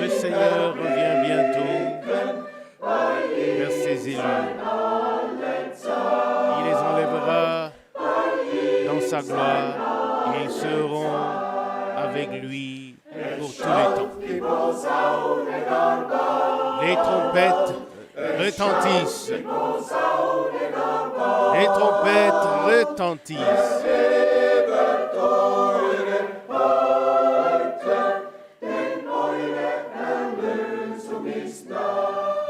Le Seigneur revient bientôt vers ses élus. Il les enlèvera dans sa gloire et ils seront avec lui pour tous les temps. Les trompettes retentissent. Les trompettes retentissent.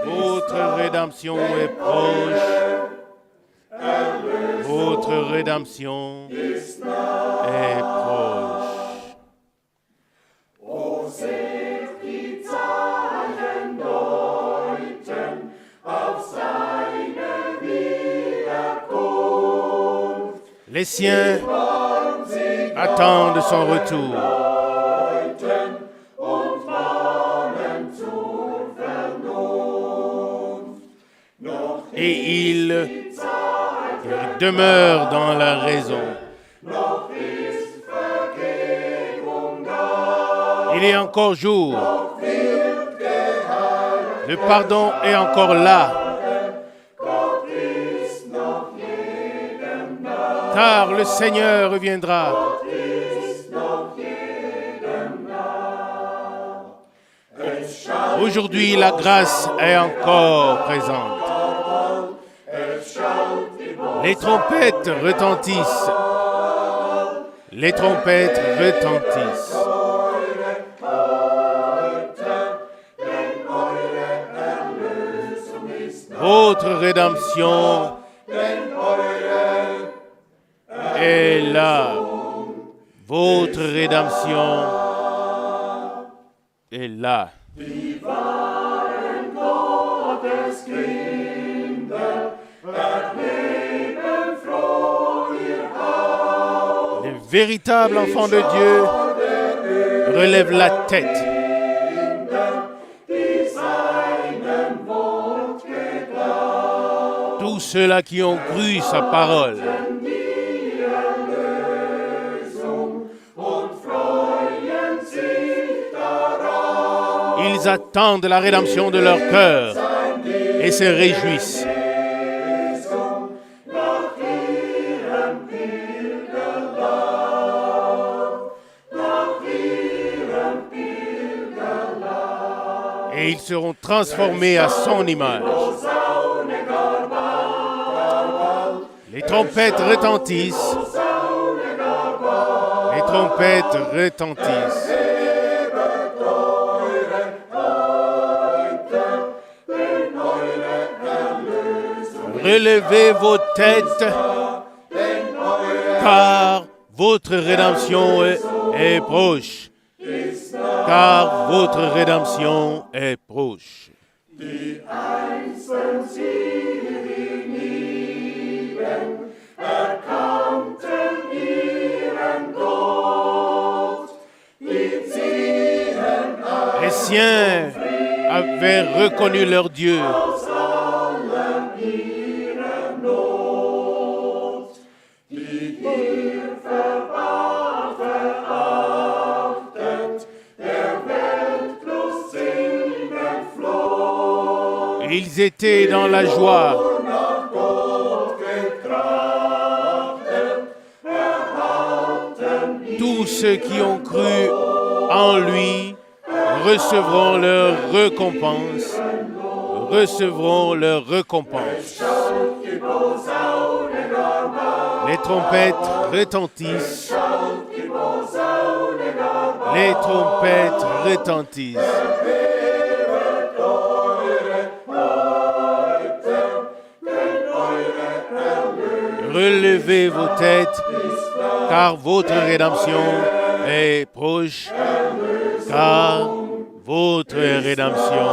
Votre rédemption est proche. Votre rédemption est proche. Les siens attendent son retour. Et il demeure dans la raison. Il est encore jour. Le pardon est encore là. Car le Seigneur reviendra. Aujourd'hui, la grâce est encore présente. Les trompettes retentissent. Les trompettes retentissent. Votre rédemption est là. Votre rédemption est là. Les véritables enfants de Dieu relèvent la tête. Tous ceux-là qui ont cru sa parole. Ils attendent la rédemption de leur cœur et se réjouissent. Et ils seront transformés à son image. Les trompettes retentissent. Les trompettes retentissent. Relevez vos têtes, car votre rédemption est proche. Car votre rédemption est proche. Les siens avaient reconnu leur Dieu. Ils étaient dans la joie. Tous ceux qui ont cru en lui recevront leur récompense. Recevront leur récompense. Les trompettes retentissent. Les trompettes retentissent. Relevez vos têtes, car votre rédemption est proche. car votre rédemption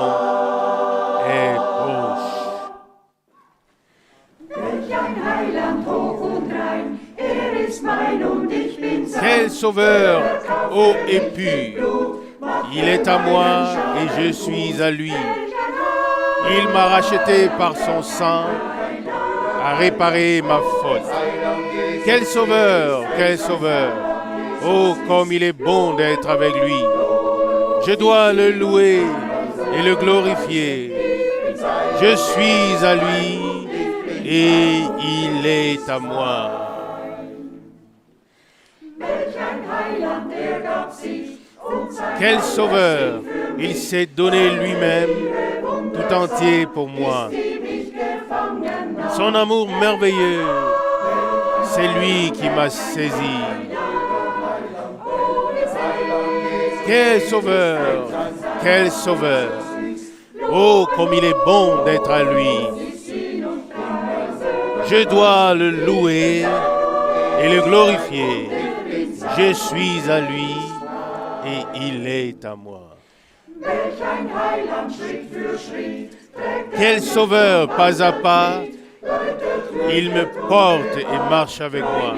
est proche. Quel sauveur haut et pur, il est à moi et je suis à lui. Il m'a racheté par son sang, a réparé ma faute. Quel sauveur, quel sauveur! Oh, comme il est bon d'être avec lui. Je dois le louer et le glorifier. Je suis à lui et il est à moi. Quel sauveur! Il s'est donné lui-même tout entier pour moi. Son amour merveilleux, c'est lui qui m'a saisi. Quel sauveur! Quel sauveur! Oh, comme il est bon d'être à lui. Je dois le louer et le glorifier. Je suis à lui et il est à moi. Quel sauveur, pas à pas, il me porte et marche avec moi.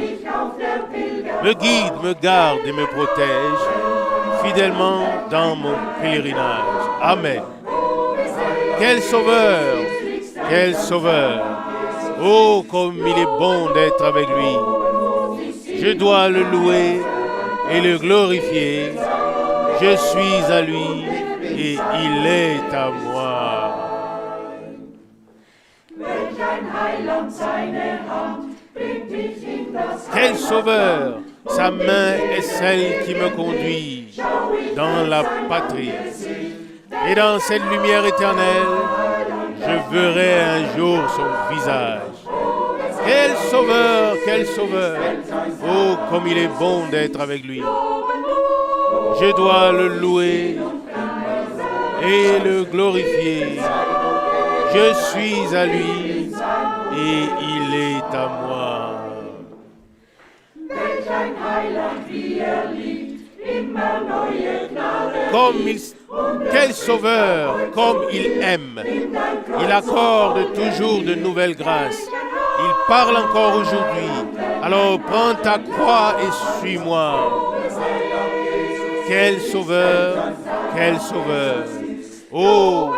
Me guide, me garde et me protège fidèlement dans mon pèlerinage. Amen. Quel sauveur, quel sauveur. Oh, comme il est bon d'être avec lui. Je dois le louer et le glorifier. Je suis à lui et il est à moi. Quel sauveur! Sa main est celle qui me conduit dans la patrie. Et dans cette lumière éternelle, je verrai un jour son visage. Quel sauveur, quel sauveur! Oh, comme il est bon d'être avec lui. Je dois le louer et le glorifier. Je suis à lui et il est à moi. Quel sauveur, comme il aime. Il accorde toujours de nouvelles grâces. Il parle encore aujourd'hui. Alors prends ta croix et suis-moi. Quel sauveur, quel sauveur. Oh,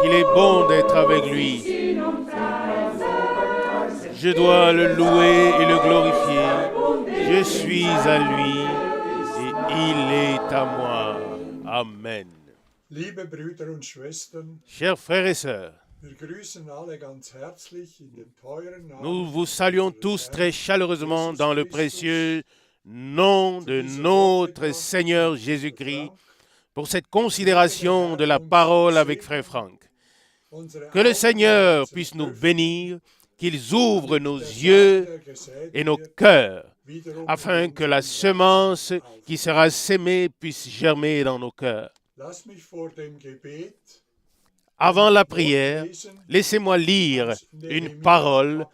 qu'il est bon d'être avec lui. Je dois le louer et le glorifier. Je suis à lui et il est à moi. Amen. Liebe Brüder und Schwestern, Chers frères et sœurs, wir grüßen alle ganz herzlich in den teuren Namen nous vous saluons tous très chaleureusement dans le précieux nom de notre Seigneur Jésus-Christ pour cette considération de la parole avec Frère Franck. Que le Seigneur puisse nous bénir, qu'il ouvre nos yeux et nos cœurs, afin que la semence qui sera sémée puisse germer dans nos cœurs. Avant la prière, laissez-moi lire une parole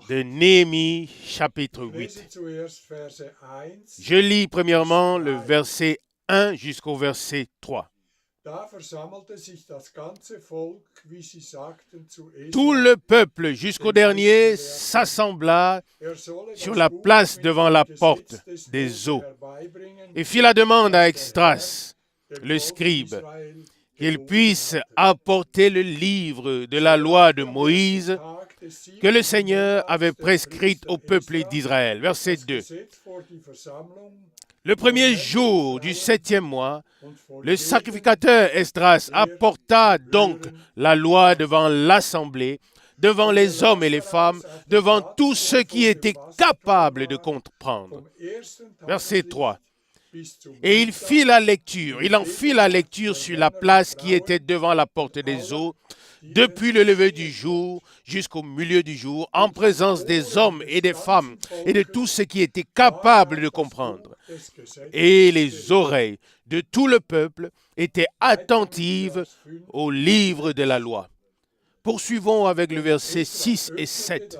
de Néhémie chapitre 8. Je lis premièrement le verset 1 jusqu'au verset 3. Tout le peuple jusqu'au dernier s'assembla sur la place devant la porte des eaux et fit la demande à Esdras, le scribe, qu'il puisse apporter le livre de la loi de Moïse que le Seigneur avait prescrite au peuple d'Israël. Verset 2. Le premier jour du 7e mois, le sacrificateur Esdras apporta donc la loi devant l'assemblée, devant les hommes et les femmes, devant tous ceux qui étaient capables de comprendre. Verset 3. Et il en fit la lecture sur la place qui était devant la porte des eaux, depuis le lever du jour jusqu'au milieu du jour, en présence des hommes et des femmes et de tous ceux qui étaient capables de comprendre. Et les oreilles de tout le peuple étaient attentives au livre de la loi. Poursuivons avec le verset 6 et 7.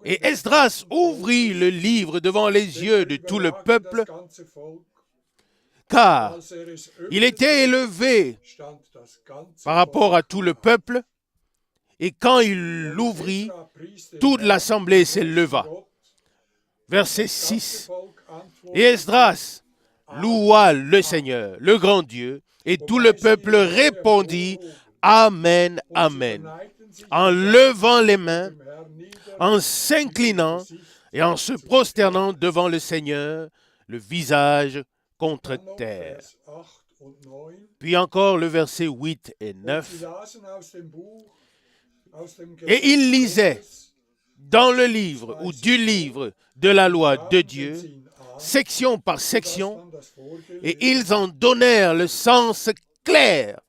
Et Esdras ouvrit le livre devant les yeux de tout le peuple, car Als es il était élevé stand das ganze par rapport Volk à tout le peuple, et quand il und l'ouvrit, Esra pries den toute Herrn, l'assemblée den se großen leva. Gott. Verset Das ganze 6. Volk Et antwortete, Esdras loua le Seigneur, le grand Dieu, et tout le wobei sie peuple ihre Hände répondit emporhoben. Amen, Und sie Amen, verneigten sich en und levant warfen les sich mains, vor dem Herrn nieder, en mit dem s'inclinant Gesicht et en se zur prosternant Erde. devant le Seigneur, le visage contre Dann noch terre. Vers 8 und 9. Puis encore le verset 8 et Und sie 9. lasen aus dem Buch, aus dem Et il Gesetz lisait Gottes, dans le livre ou du livre de la loi de gaben den Dieu, Sinn an, section par sodass section, man das et vorgelesen ils en donnèrent le sens clair,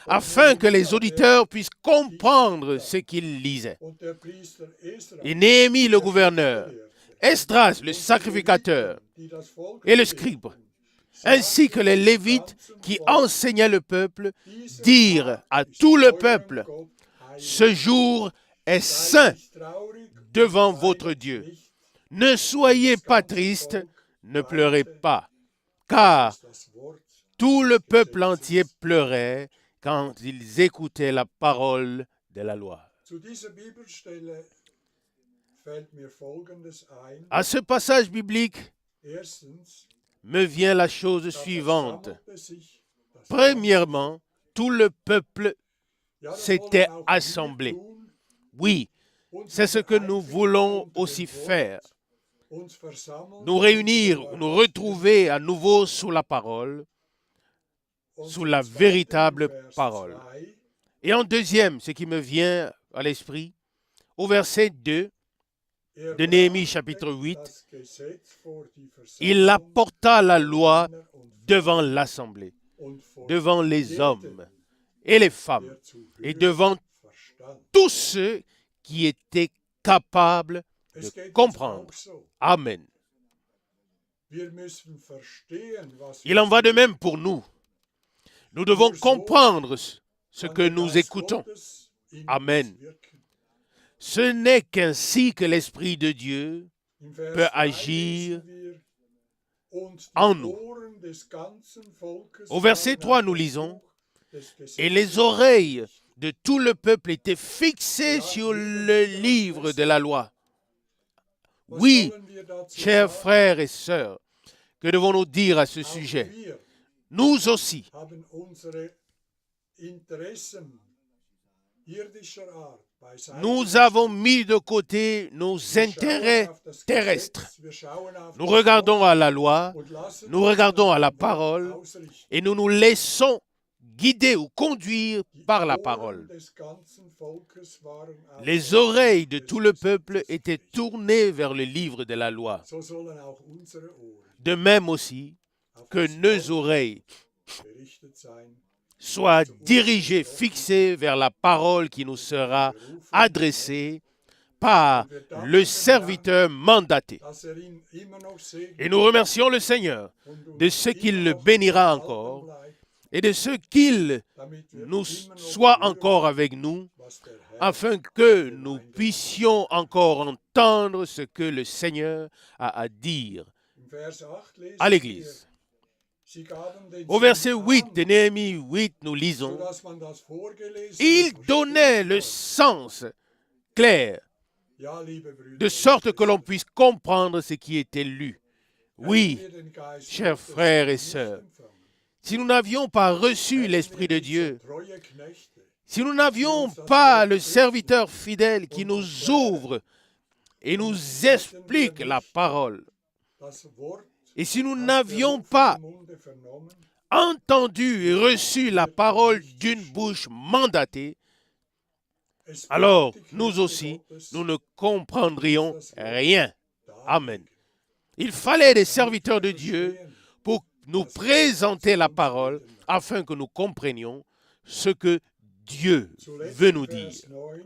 afin que les auditeurs puissent comprendre ce qu'ils lisaient. und der Priester Esra, Et Néhémie, le der gouverneur, Schriftgelehrte, Esdras, le und die sacrificateur, Leviten, die das Volk et le lehrten, scribe, sagten ainsi que les dem Lévites ganzen qui Volk, enseignaient le peuple, dieser dirent Tag à ist tout le eurem peuple, Gott heilig. ce jour est Seid saint nicht traurig und devant weint votre Dieu. nicht. Ne soyez Das pas ganze tristes, Volk ne pleurez weinte. pas, Das car ist das Wort tout le des peuple Gesetzes. entier pleurait quand ils écoutaient la parole de la loi. Zu dieser Bibelstelle fällt mir Folgendes ein. À ce passage biblique Erstens, me vient la chose da suivante. versammelte sich das Premièrement, tout le peuple Ja, das s'était wollen auch wir assemblé. tun, Oui, uns c'est ce que nous vereinigen voulons unter dem aussi Wort, faire. uns versammeln Nous unter réunir, der nous Wahrheit retrouver à nouveau sous la parole, und sous la zum Zweiten véritable in Vers parole. 2, Et en deuxième, ce qui me vient à l'esprit, au verset 2 de Néhémie chapitre 8, das Gesetz vor die il Versammlung apporta la loi Männer und devant Frauen l'assemblée, und vor devant les jedem, hommes et les femmes, der zu et hören devant verstand. tous ceux qui étaient capables Es de geht uns comprendre. auch so. Amen. Wir müssen verstehen, was Il en va de même pour nous. Nous devons comprendre ce kann que der nous Geist écoutons. Gottes in Amen. uns wirken. Ce n'est qu'ainsi que l'Esprit de Dieu Im Vers peut 3 agir lesen wir, und die en nous. Ohren des ganzen Volkes Au verset waren 3, auf nous das lisons, Buch des Gesetzes et les oreilles de tout le peuple étaient fixées sur le livre de la loi. Was Oui, sollen wir dazu chers sagen? frères et sœurs, que devons-nous dire à ce Auch sujet? wir Nous aussi, haben unsere Interessen irdischer Art beiseite nous avons mis de côté nos Wir schauen intérêts auf das terrestres. Gesetz, wir schauen auf Nous das regardons Wort à la loi, und lassen nous uns regardons à la nach dem Wort parole ausrichten. et nous nous laissons guider ou conduire Die par la Ohren parole. des ganzen Volkes waren auf Les das oreilles Buch de des tout le peuple Gesetzes étaient gerichtet. tournées vers le livre de la loi. So sollen auch unsere Ohren De même aussi auf que das nos Wort oreilles gerichtet sein, soient dirigées, fixées vers la parole qui nous sera adressée par le serviteur mandaté. dass ihn immer noch segnet Et nous remercions le Seigneur und uns de ce qu'il immer le noch bénira erhalten encore bleibt, et de ce qu'il damit wir nous immer noch soit hören, encore avec nous, was der Herr afin que nous puissions encore entendre ce que le Seigneur a à dire Im Vers 8 lesen à l'Église. wir, sie gaben den Au verset Sinn 8 an, de Néhémie 8, nous lisons, sodass man das Vorgelesene il verstehen donnait le konnte. sens clair, Ja, liebe Brüder de und sorte que l'on Schwestern, puisse comprendre ce qui était lu. Oui, hätten wir den Geist chers Gottes frères et nicht sœurs, empfangen, si nous n'avions pas reçu hätten l'Esprit wir de nicht so Dieu, treue Knechte, si nous n'avions pas le serviteur fidèle qui nous ouvre et nous explique la parole, das Wort et si nous aus der n'avions pas rufenden Munde vernommen, entendu et reçu la parole d'une bouche mandatée, es alors bleibt die nous Knechte aussi, Gottes, nous ne comprendrions rien. darlegen. Amen. Il fallait des serviteurs de Dieu pour nous présenter la parole afin que nous comprenions ce que Dieu Zuletzt veut im nous dire. Vers 9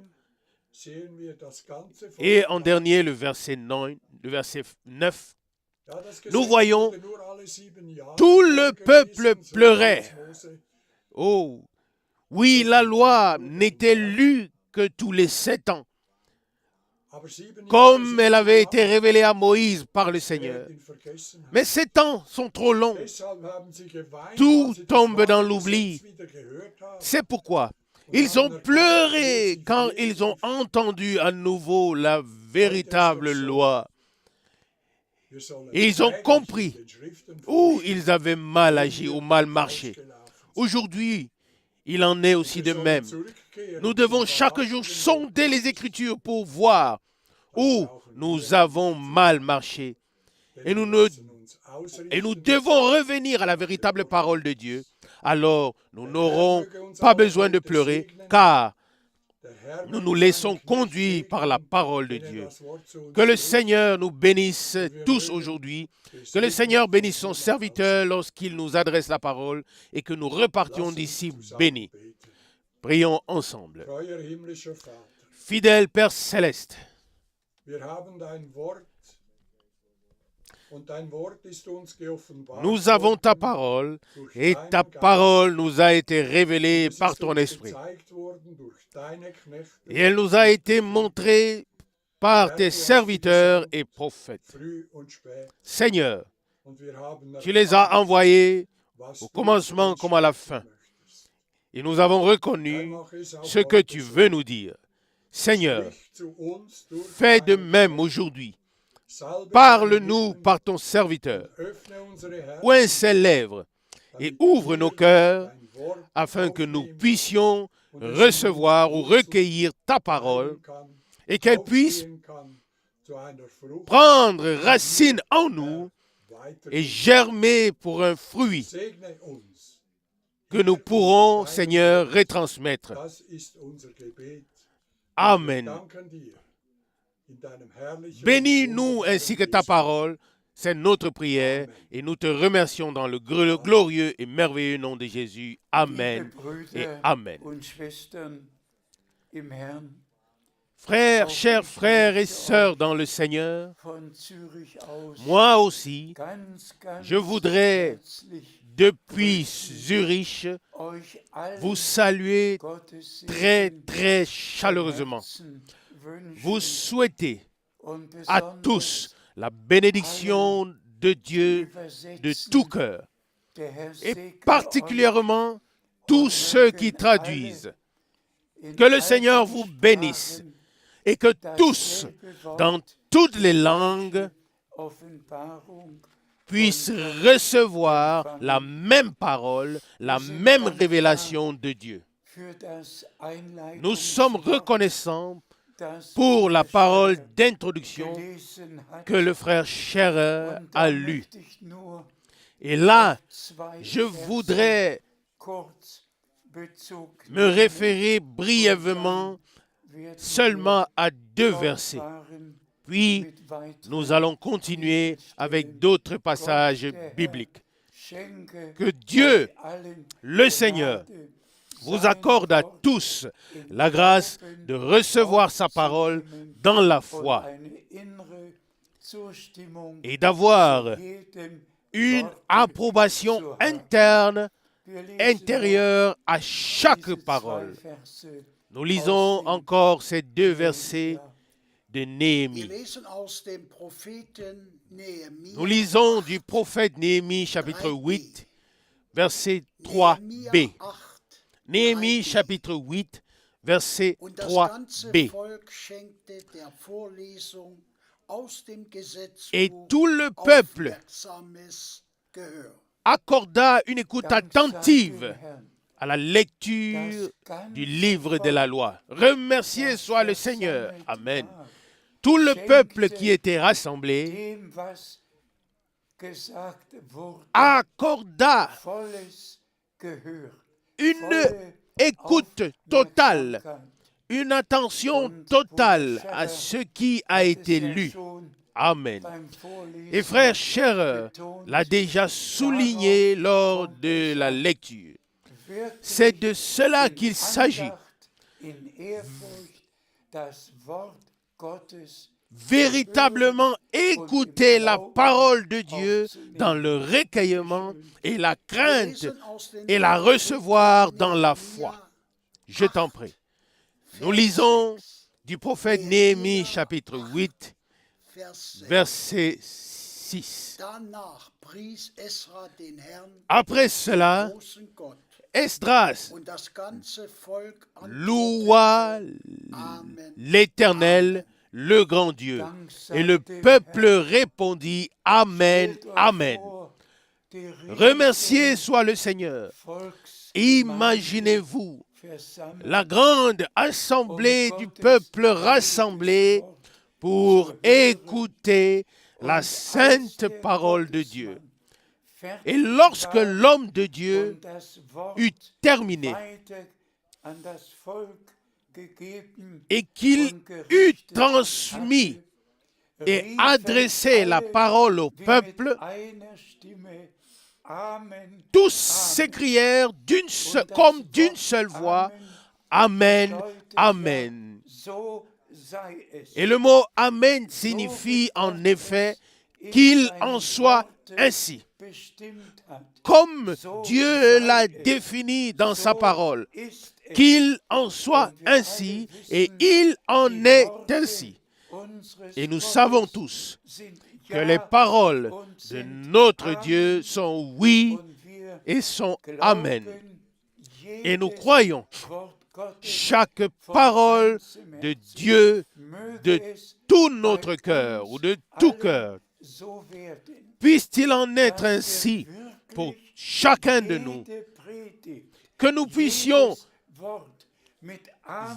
sehen wir das ganze Volk Et en weinen. dernier, le verset 9, Ja, das Gesetz nous voyons wurde nur alle 7 Jahre tout le peuple vorgelesen, so pleurait. als Mose Oh, oui, la loi n'était lue que tous les 7 ans. Aber 7 Jahre comme sind elle zu avait lang, été révélée à Moïse par le Seigneur. gerät in Vergessenheit. Mais ces temps sont trop longs. Deshalb haben sie geweint, Tout als sie das tombe Wort dans des l'oubli. Gesetzes wieder gehört haben. C'est pourquoi ils ont pleuré quand ils ont entendu à nouveau la véritable loi. Wir sollen Et ils ont täglich compris den Schriften où ils avaient mal agi ou mal marché. ausgelaufen sind. Aujourd'hui, il en est aussi de Wir sollen même. zurückkehren Nous devons zum chaque jour wahrhaftigen sonder les Écritures pour voir où nous avons mal marché. Denn Et nous, wir ne- müssen uns ausrichten, et nous devons revenir à la véritable parole de Dieu. Alors, nous n'aurons pas besoin de pleurer, car der Herr nous möge nous seinen laissons Knecht conduire par la segnen, parole de wenn Dieu. das Wort zu uns Que le spricht. Seigneur nous bénisse tous aujourd'hui. Que le Seigneur bénisse son serviteur lorsqu'il nous adresse la parole et que nous repartions Lass uns d'ici zusammen bénis. beten. Prions ensemble. Treuer himmlischer Vater, Fidèle Père céleste, wir haben dein Wort und dein Wort ist uns geoffenbart nous avons ta worden parole durch et deinen ta Geist. parole nous a été révélée Es par ist ton uns esprit. gezeigt worden durch deine Knechte, Et elle nous a été montrée par tes serviteurs et prophètes. früh und spät. Seigneur, Und wir haben tu les as envoyés was au du commencement uns comme à la sprechen fin. möchtest. Et nous avons Herr, reconnu mach es auch ce que heute tu so. veux nous dire. Seigneur, Sprich zu uns durch fais de deinen même Geist. aujourd'hui. Salbe Parle-nous deine Lippen par ton serviteur. und öffne unsere Herzen, Ouvre ses lèvres et damit ouvre nos wir cœurs dein Wort afin que nous aufnehmen puissions und es recevoir ou in uns recueillir ta parole heilen kann, et qu'elle puisse aufgehen kann zu einer Frucht, prendre racine en nous weiter et germer pour un fruit segne uns. que nous pourrons, Seigneur, retransmettre. Das ist unser Gebet. Wir Amen. danken dir in deinem herrlichen Bénis-nous wunderbaren ainsi que ta Jesu. parole. C'est notre prière et nous te remercions dans le glorieux et merveilleux nom de Jésus. Amen Liebe et Brüder Amen. und Schwestern im Herrn, Frères, chers frères et sœurs dans le Seigneur, von Zürich aus moi aussi, ganz, ganz je voudrais, herzlich depuis Zurich, euch allen vous saluer Gottes très, Segen très von chaleureusement. Herzen wünschen Vous souhaitez und à besonders tous la bénédiction de Dieu de tout cœur, der Herr et segne particulièrement tous ceux qui traduisent. euch in Que le allen Seigneur vous bénisse Sprachen et que tous, dasselbe Wort dans toutes les langues, Offenbarung puissent recevoir la même parole, la même révélation de Dieu. für das Nous sommes Einleitungswort, reconnaissants das pour la der parole Scherer d'introduction gelesen hat. que le frère Scherer Und a da lue. möchte ich nur Et là, zwei je Verse voudrais kurz Bezug me référer brièvement werden seulement à deux wir versets. fortfahren Puis, mit weiteren nous allons continuer avec d'autres passages bibliques. Schenke Que Dieu, euch allen le Seigneur, Gnade, vous sein accorde à Wort tous im la grâce Glauben de recevoir sa parole aufzunehmen dans la und foi eine innere Zustimmung et d'avoir jedem une Wort approbation zu haben. interne, Wir lesen intérieure à chaque diese parole. zwei Verse Nous lisons encore ces deux versets de Wir Néhémie. lesen aus dem Propheten Nehemia. Nous lisons du prophète Néhémie chapitre 8, verset 3b. Nehemia 8. Néhémie chapitre 8, verset Und das ganze 3b. Volk schenkte der Vorlesung aus dem Et Gesetzbuch tout le peuple aufmerksames Gehör. accorda une écoute Dank sei dem attentive Herrn, à la lecture das du ganze livre de la loi. Remercié das soit le Seigneur. versammelt Amen. war, Tout le schenkte peuple qui était rassemblé dem, was gesagt wurde, accorda volles Gehör, une volle écoute totale, Aufmerksamkeit. une attention Und totale Bruder à Scherer ce qui a hat es été ja lu. schon Amen. beim Vorlesen Et frère Scherer betont, l'a déjà souligné lors de la lecture. wirklich C'est de cela in qu'il s'agit. Andacht, in Ehrfurcht das Wort Gottes Véritablement écouter la parole de Dieu dans le recueillement et la Wir crainte lesen aus den et la recevoir dans la Nehemia foi. Je t'en prie. Nous lisons du prophète Néhémie, chapitre 8, Vers 6. verset 6. Danach pries Esra den Herrn, Après cela, großen Gott, Esdras und das ganze Volk loua Amen. l'Éternel, le grand Dieu. Et le peuple répondit Amen, Amen. Remercié soit le Seigneur. Imaginez-vous la grande assemblée du peuple rassemblé pour écouter la sainte parole de Dieu. Et lorsque l'homme de Dieu eut terminé et qu'il eut transmis et adressé la parole au peuple, tous s'écrièrent comme d'une seule voix, Amen, Amen. Et le mot Amen signifie en effet qu'il en soit ainsi. Comme Dieu l'a défini dans sa parole, qu'il en soit ainsi, et il en est ainsi. Et nous savons tous que les paroles de notre Dieu sont oui et sont amen. Et nous croyons chaque parole de Dieu de tout notre cœur ou de tout cœur. Puisse-t-il en être ainsi pour chacun de nous, que nous puissions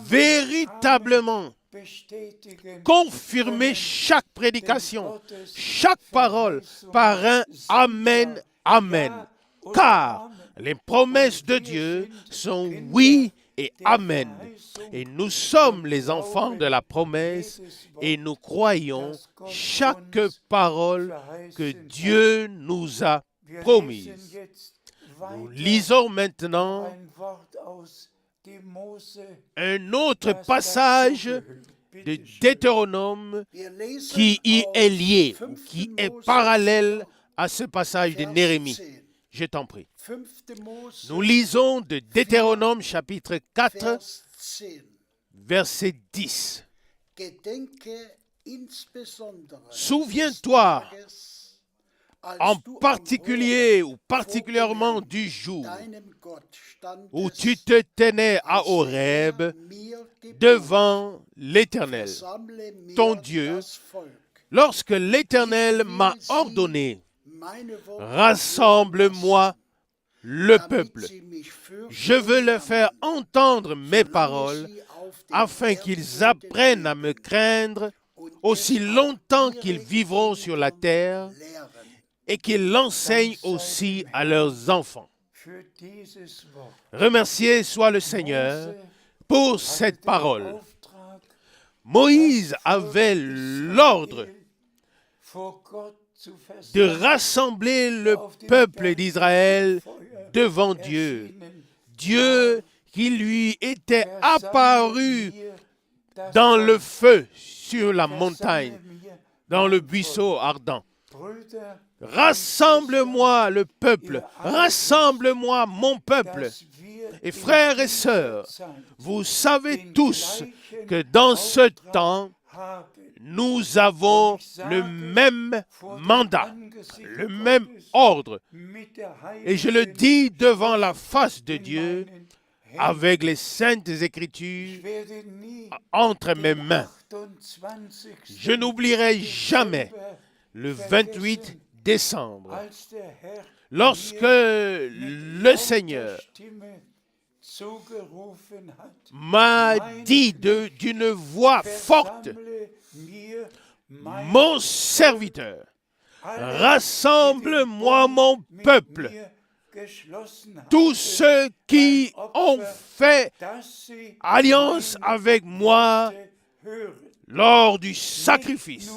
véritablement confirmer chaque prédication, chaque parole par un Amen, Amen. Car les promesses de Dieu sont oui et Amen. Et nous sommes les enfants de la promesse et nous croyons chaque parole que Dieu nous a promise. Nous lisons maintenant un autre passage de Deutéronome qui y est lié, ou qui est parallèle à ce passage de Néhémie. Je t'en prie. Nous lisons de Deutéronome chapitre 4, verset 10. Souviens-toi en particulier ou particulièrement du jour où tu te tenais à Horeb devant l'Éternel, ton Dieu, lorsque l'Éternel m'a ordonné, rassemble-moi le peuple. Je veux leur faire entendre mes paroles afin qu'ils apprennent à me craindre aussi longtemps qu'ils vivront sur la terre et qu'ils l'enseignent aussi à leurs enfants. Remercié soit le Seigneur pour cette parole. Moïse avait l'ordre de rassembler le peuple d'Israël devant Dieu. Dieu qui lui était apparu dans le feu sur la montagne, dans le buisson ardent. Rassemble-moi le peuple, rassemble-moi mon peuple. Et frères et sœurs, vous savez tous que dans ce temps, nous avons le même mandat, le même ordre. Et je le dis devant la face de Dieu, avec les saintes Écritures entre mes mains. Je n'oublierai jamais le 28 décembre, lorsque le Seigneur m'a dit d'une voix forte, mon serviteur, rassemble-moi mon peuple, tous ceux qui ont fait alliance avec moi lors du sacrifice,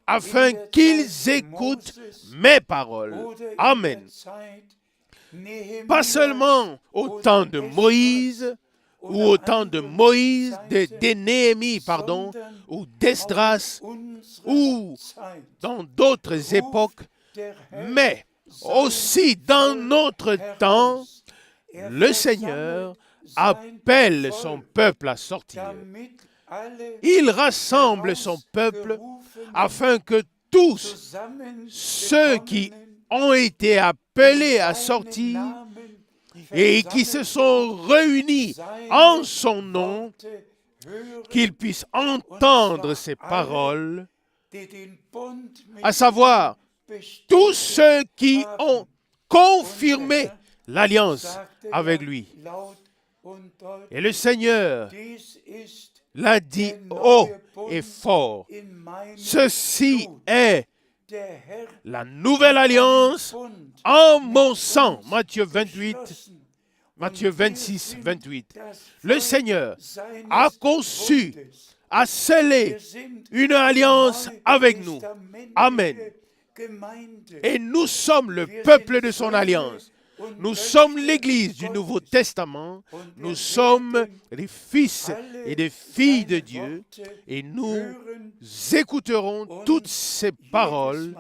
afin qu'ils écoutent mes paroles. Amen. Pas seulement au temps de Moïse, ou au temps de Néhémie, ou d'Esdras, ou dans d'autres époques, mais aussi dans notre temps, le Seigneur appelle son peuple à sortir, il rassemble son peuple afin que tous ceux qui ont été appelés à sortir et qui se sont réunis en son nom, qu'ils puissent entendre ses paroles, à savoir tous ceux qui ont confirmé l'alliance avec lui. Et le Seigneur l'a dit haut et fort. Ceci est la nouvelle alliance en mon sang. Matthieu 26, 28. Le Seigneur a conçu, a scellé une alliance avec nous. Amen. Et nous sommes le peuple de son alliance. Nous sommes l'Église du Nouveau Testament. Nous sommes les fils et des filles de Dieu. Et nous écouterons toutes ces paroles.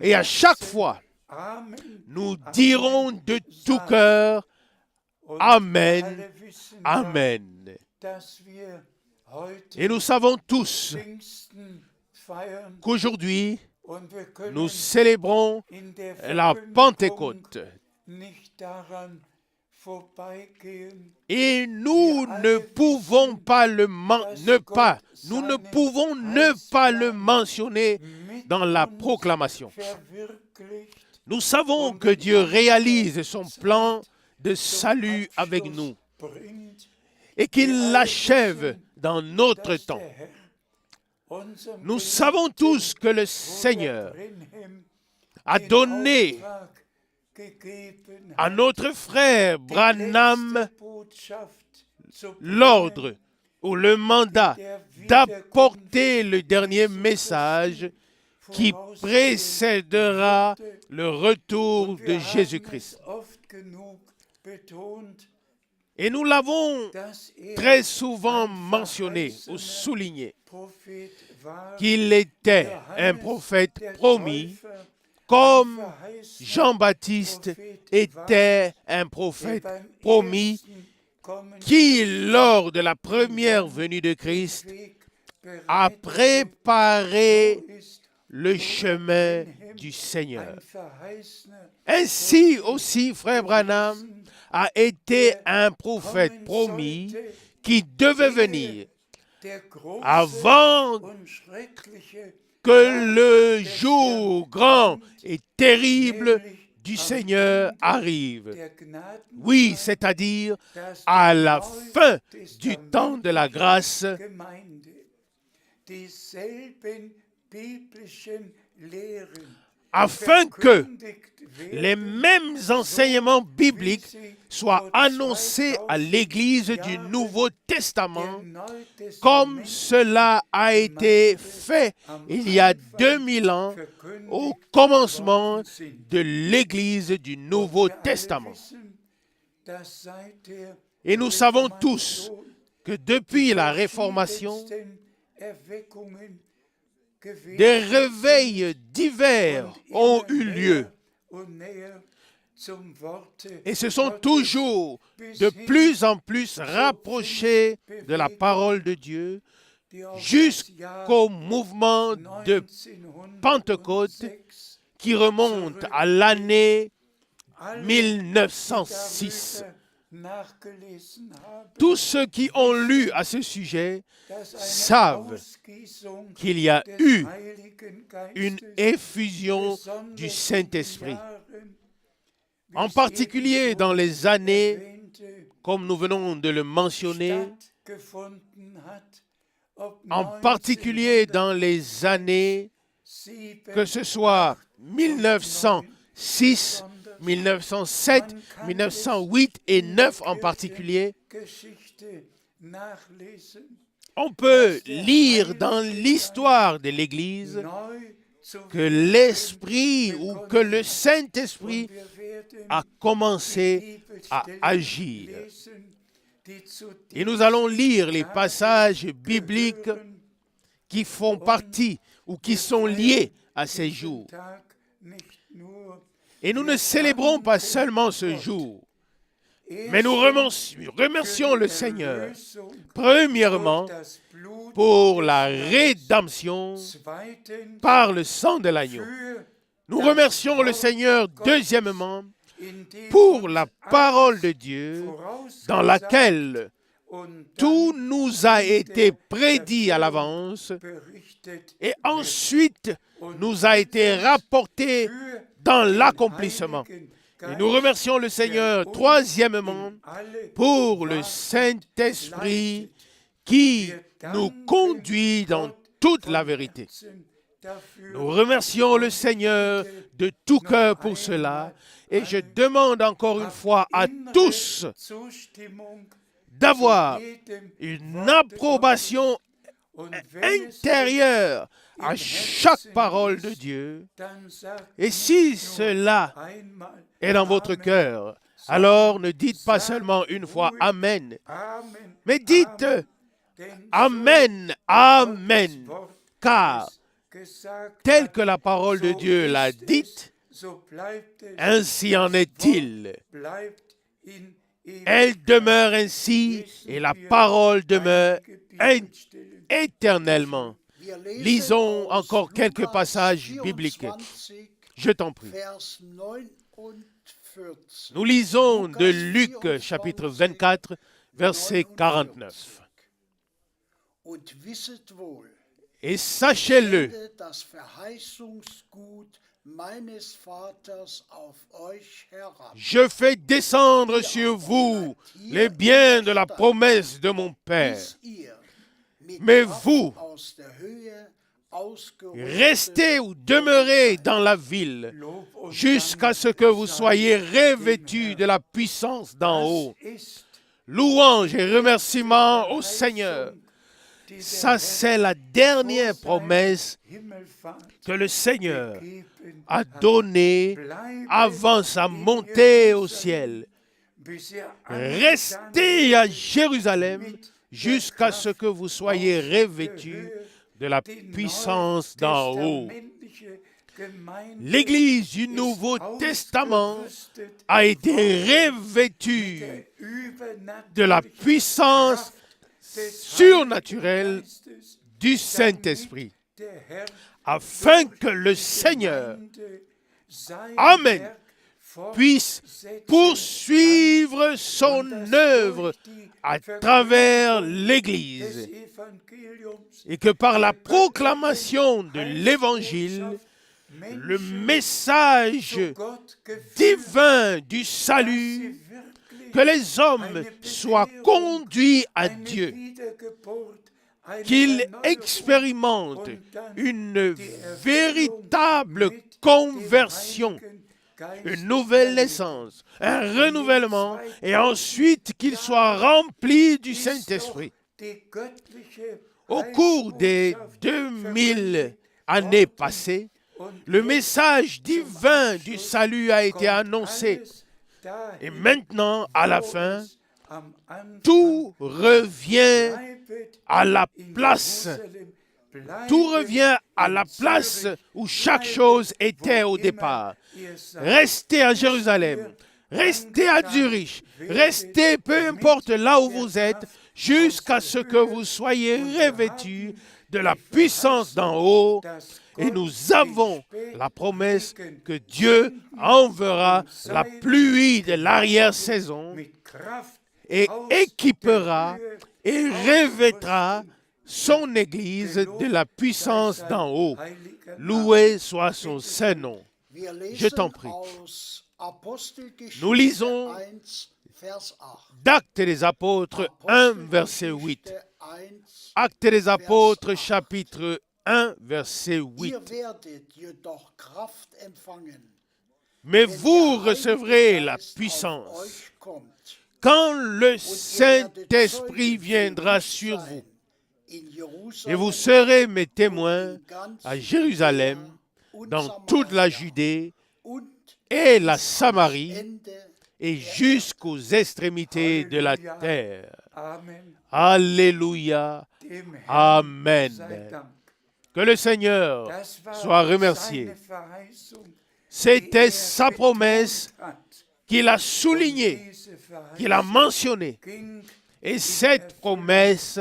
Et à chaque fois, nous dirons de tout cœur, Amen, Amen. Et nous savons tous qu'aujourd'hui, nous célébrons la Pentecôte. Et nous ne pouvons pas ne pas le mentionner dans la proclamation. Nous savons que Dieu réalise son plan de salut avec nous et qu'il l'achève dans notre temps. Nous savons tous que le Seigneur a donné à notre frère Branham l'ordre ou le mandat d'apporter le dernier message qui précédera le retour de Jésus-Christ. Et nous l'avons très souvent mentionné ou souligné qu'il était un prophète promis, comme Jean-Baptiste était un prophète promis qui, lors de la première venue de Christ, a préparé le chemin du Seigneur. Ainsi aussi, frère Branham a été un prophète promis qui devait venir avant que le jour grand et terrible du Seigneur arrive. Oui, c'est-à-dire à la fin du temps de la grâce, afin que les mêmes enseignements bibliques soient annoncés à l'Église du Nouveau Testament, comme cela a été fait il y a 2000 ans au commencement de l'Église du Nouveau Testament. Et nous savons tous que depuis la Réformation, des réveils divers ont eu lieu et se sont toujours de plus en plus rapprochés de la parole de Dieu jusqu'au mouvement de Pentecôte qui remonte à l'année 1906. Tous ceux qui ont lu à ce sujet savent qu'il y a eu une effusion du Saint-Esprit. En particulier dans les années, comme nous venons de le mentionner, en particulier dans les années, que ce soit 1906, 1907, 1908 et 9 en particulier, on peut lire dans l'histoire de l'Église que l'Esprit ou que le Saint-Esprit a commencé à agir. Et nous allons lire les passages bibliques qui font partie ou qui sont liés à ces jours. Et nous ne célébrons pas seulement ce jour, Mais nous remercions le Seigneur, premièrement, pour la rédemption par le sang de l'agneau. Nous remercions le Seigneur, deuxièmement, pour la parole de Dieu dans laquelle tout nous a été prédit à l'avance et ensuite nous a été rapporté dans l'accomplissement. Et nous remercions le Seigneur, troisièmement, pour le Saint-Esprit qui nous conduit dans toute la vérité. Nous remercions le Seigneur de tout cœur pour cela et je demande encore une fois à tous d'avoir une approbation intérieure à chaque parole de Dieu. Et si cela est dans votre cœur, alors ne dites pas seulement une fois Amen, mais dites Amen, Amen, car tel que la parole de Dieu l'a dite, ainsi en est-il. Elle demeure ainsi et la parole demeure éternellement. Lisons encore quelques passages bibliques. Je t'en prie. Nous lisons de Luc chapitre 24, verset 49. Et sachez-le, je fais descendre sur vous les biens de la promesse de mon Père. Mais vous, restez ou demeurez dans la ville jusqu'à ce que vous soyez revêtus de la puissance d'en haut. Louange et remerciements au Seigneur. Ça, c'est la dernière promesse que le Seigneur a donnée avant sa montée au ciel. Restez à Jérusalem jusqu'à ce que vous soyez revêtus de la puissance d'en haut. L'Église du Nouveau Testament a été revêtue de la puissance surnaturelle du Saint-Esprit, afin que le Seigneur, Amen, puisse poursuivre son œuvre à travers l'Église et que par la proclamation de l'Évangile, le message divin du salut, que les hommes soient conduits à Dieu, qu'ils expérimentent une véritable conversion, une nouvelle naissance, un renouvellement, et ensuite qu'ils soient remplis du Saint-Esprit. Au cours des 2000 années passées, le message divin du salut a été annoncé. Et maintenant, à la fin, tout revient à la place. Tout revient à la place où chaque chose était au départ. Restez à Jérusalem, restez à Zurich, restez peu importe là où vous êtes, jusqu'à ce que vous soyez revêtus de la puissance d'en haut. Et nous avons la promesse que Dieu enverra la pluie de l'arrière-saison et équipera et revêtra son Église de la puissance d'en haut. Loué soit son Saint-Nom. Je t'en prie. Nous lisons d'Actes des Apôtres 1, verset 8. Actes des Apôtres, chapitre 1, verset 8. Mais vous recevrez la puissance quand le Saint-Esprit viendra sur vous. Et vous serez mes témoins à Jérusalem, dans toute la Judée et la Samarie, et jusqu'aux extrémités de la terre. Alléluia. Amen. Que le Seigneur soit remercié. C'était sa promesse qu'il a soulignée qu'il a mentionné. Et cette promesse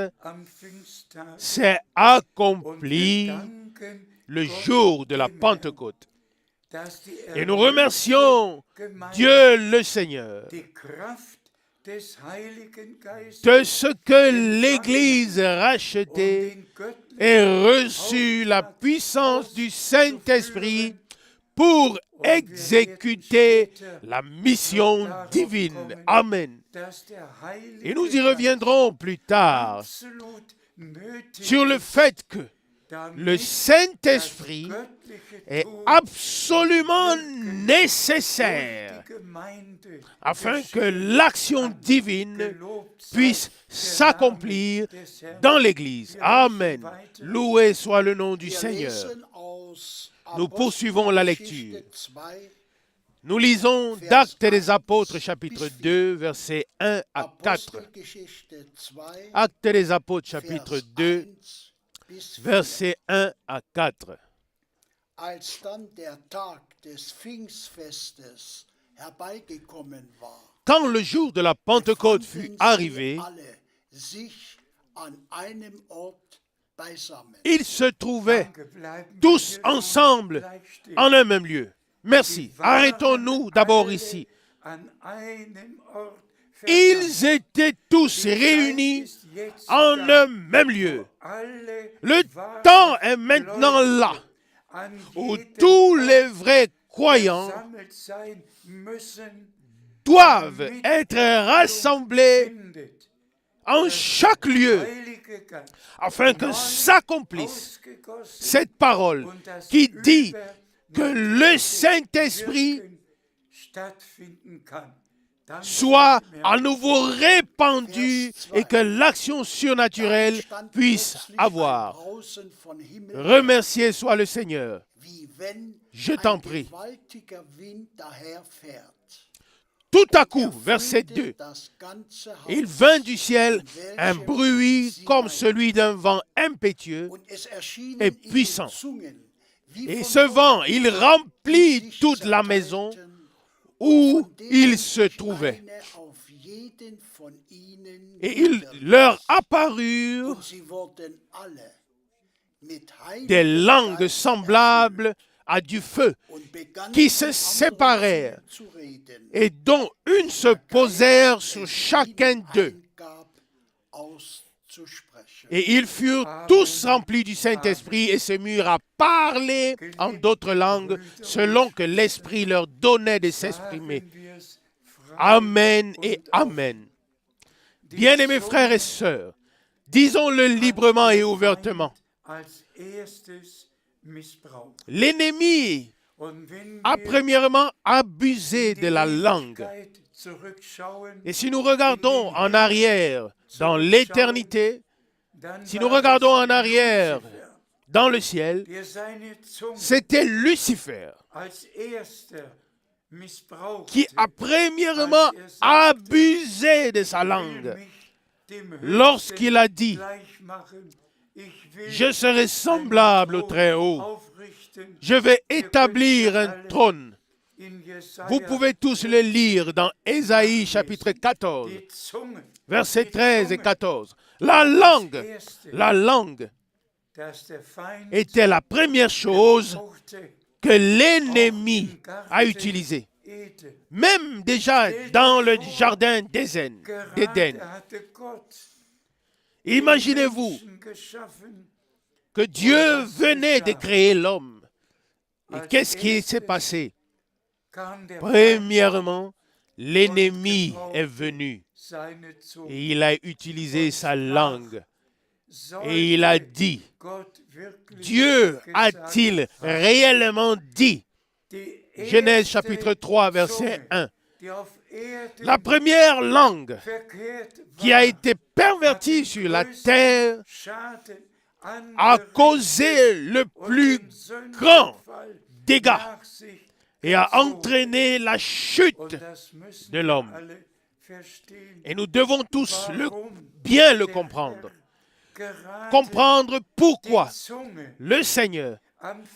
s'est accomplie le jour de la Pentecôte. Et nous remercions Dieu le Seigneur de ce que l'Église rachetée ait reçu la puissance du Saint-Esprit pour exécuter la mission divine. Amen. Et nous y reviendrons plus tard sur le fait que le Saint-Esprit est absolument nécessaire afin que l'action divine puisse s'accomplir dans l'Église. Amen. Loué soit le nom du Seigneur. Nous poursuivons la lecture. Nous lisons d'Actes des Apôtres, chapitre 2, versets 1 à 4. Actes des Apôtres, chapitre 2, versets 1 à 4. Als dann der Tag des Pfingstfestes herbeigekommen war, Quand le jour de la Pentecôte fut arrivé, alle sich an einem Ort beisammen. ils se trouvaient tous ensemble en un même lieu. Merci. Arrêtons-nous d'abord ici. Ils étaient tous réunis en un même lieu. Le temps est maintenant là où tous les vrais croyants doivent être rassemblés en chaque lieu afin que s'accomplisse cette parole qui dit que le Saint-Esprit soit à nouveau répandu et que l'action surnaturelle puisse avoir. Remercié soit le Seigneur. Je t'en prie. Tout à coup, verset 2, il vint du ciel un bruit comme celui d'un vent impétueux et puissant. Et ce vent, il remplit toute la maison où ils se trouvaient. Et il leur apparurent des langues semblables à du feu qui se séparèrent et dont une se posèrent sur chacun d'eux. Et ils furent tous remplis du Saint-Esprit et se mirent à parler en d'autres langues selon que l'Esprit leur donnait de s'exprimer. Amen et Amen. Bien-aimés frères et sœurs, disons-le librement et ouvertement. L'ennemi a premièrement abusé de la langue. Et si nous regardons en arrière dans l'éternité, si nous regardons en arrière dans le ciel, c'était Lucifer qui a premièrement abusé de sa langue lorsqu'il a dit « Je serai semblable au Très-Haut, je vais établir un trône ». Vous pouvez tous le lire dans Ésaïe chapitre 14, versets 13 et 14. La langue était la première chose que l'ennemi a utilisée. Même déjà dans le jardin d'Éden. Imaginez-vous que Dieu venait de créer l'homme. Et qu'est-ce qui s'est passé? Premièrement, l'ennemi est venu et il a utilisé sa langue. Et il a dit, Dieu a-t-il réellement dit? Genèse chapitre 3, verset 1. La première langue qui a été pervertie sur la terre a causé le plus grand dégât et a entraîné la chute de l'homme. Et nous devons tous bien le comprendre. Comprendre pourquoi le Seigneur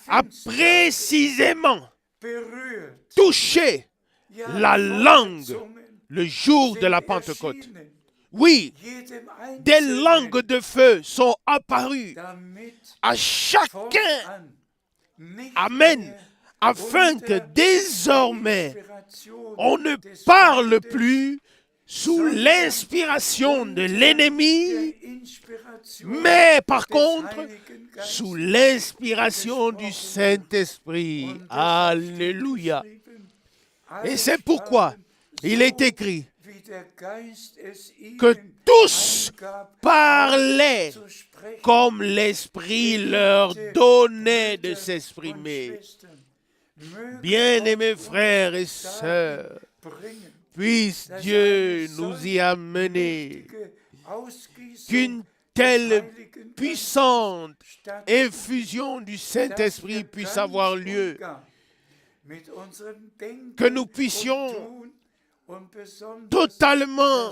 a précisément touché la langue le jour de sind la Pentecôte. erschienen, Oui, jedem des Einzelnen, langues de feu sont apparues damit à chacun. fortan nicht Amen. mehr Afin que unter désormais, der Inspiration on ne des parle Feindes, plus sous l'inspiration de l'ennemi, der Inspiration mais par des contre, Heiligen Geistes sous l'inspiration du Saint-Esprit. und deshalb Alléluia. steht geschrieben, Et alle c'est pourquoi sprachen il so, est écrit wie der Geist es que ihnen tous eingab, parlaient zu sprechen. comme l'Esprit leur donnait de s'exprimer. Bien-aimés frères et sœurs, puisse Dieu nous y amener qu'une telle puissante effusion du Saint-Esprit puisse avoir lieu, que nous puissions totalement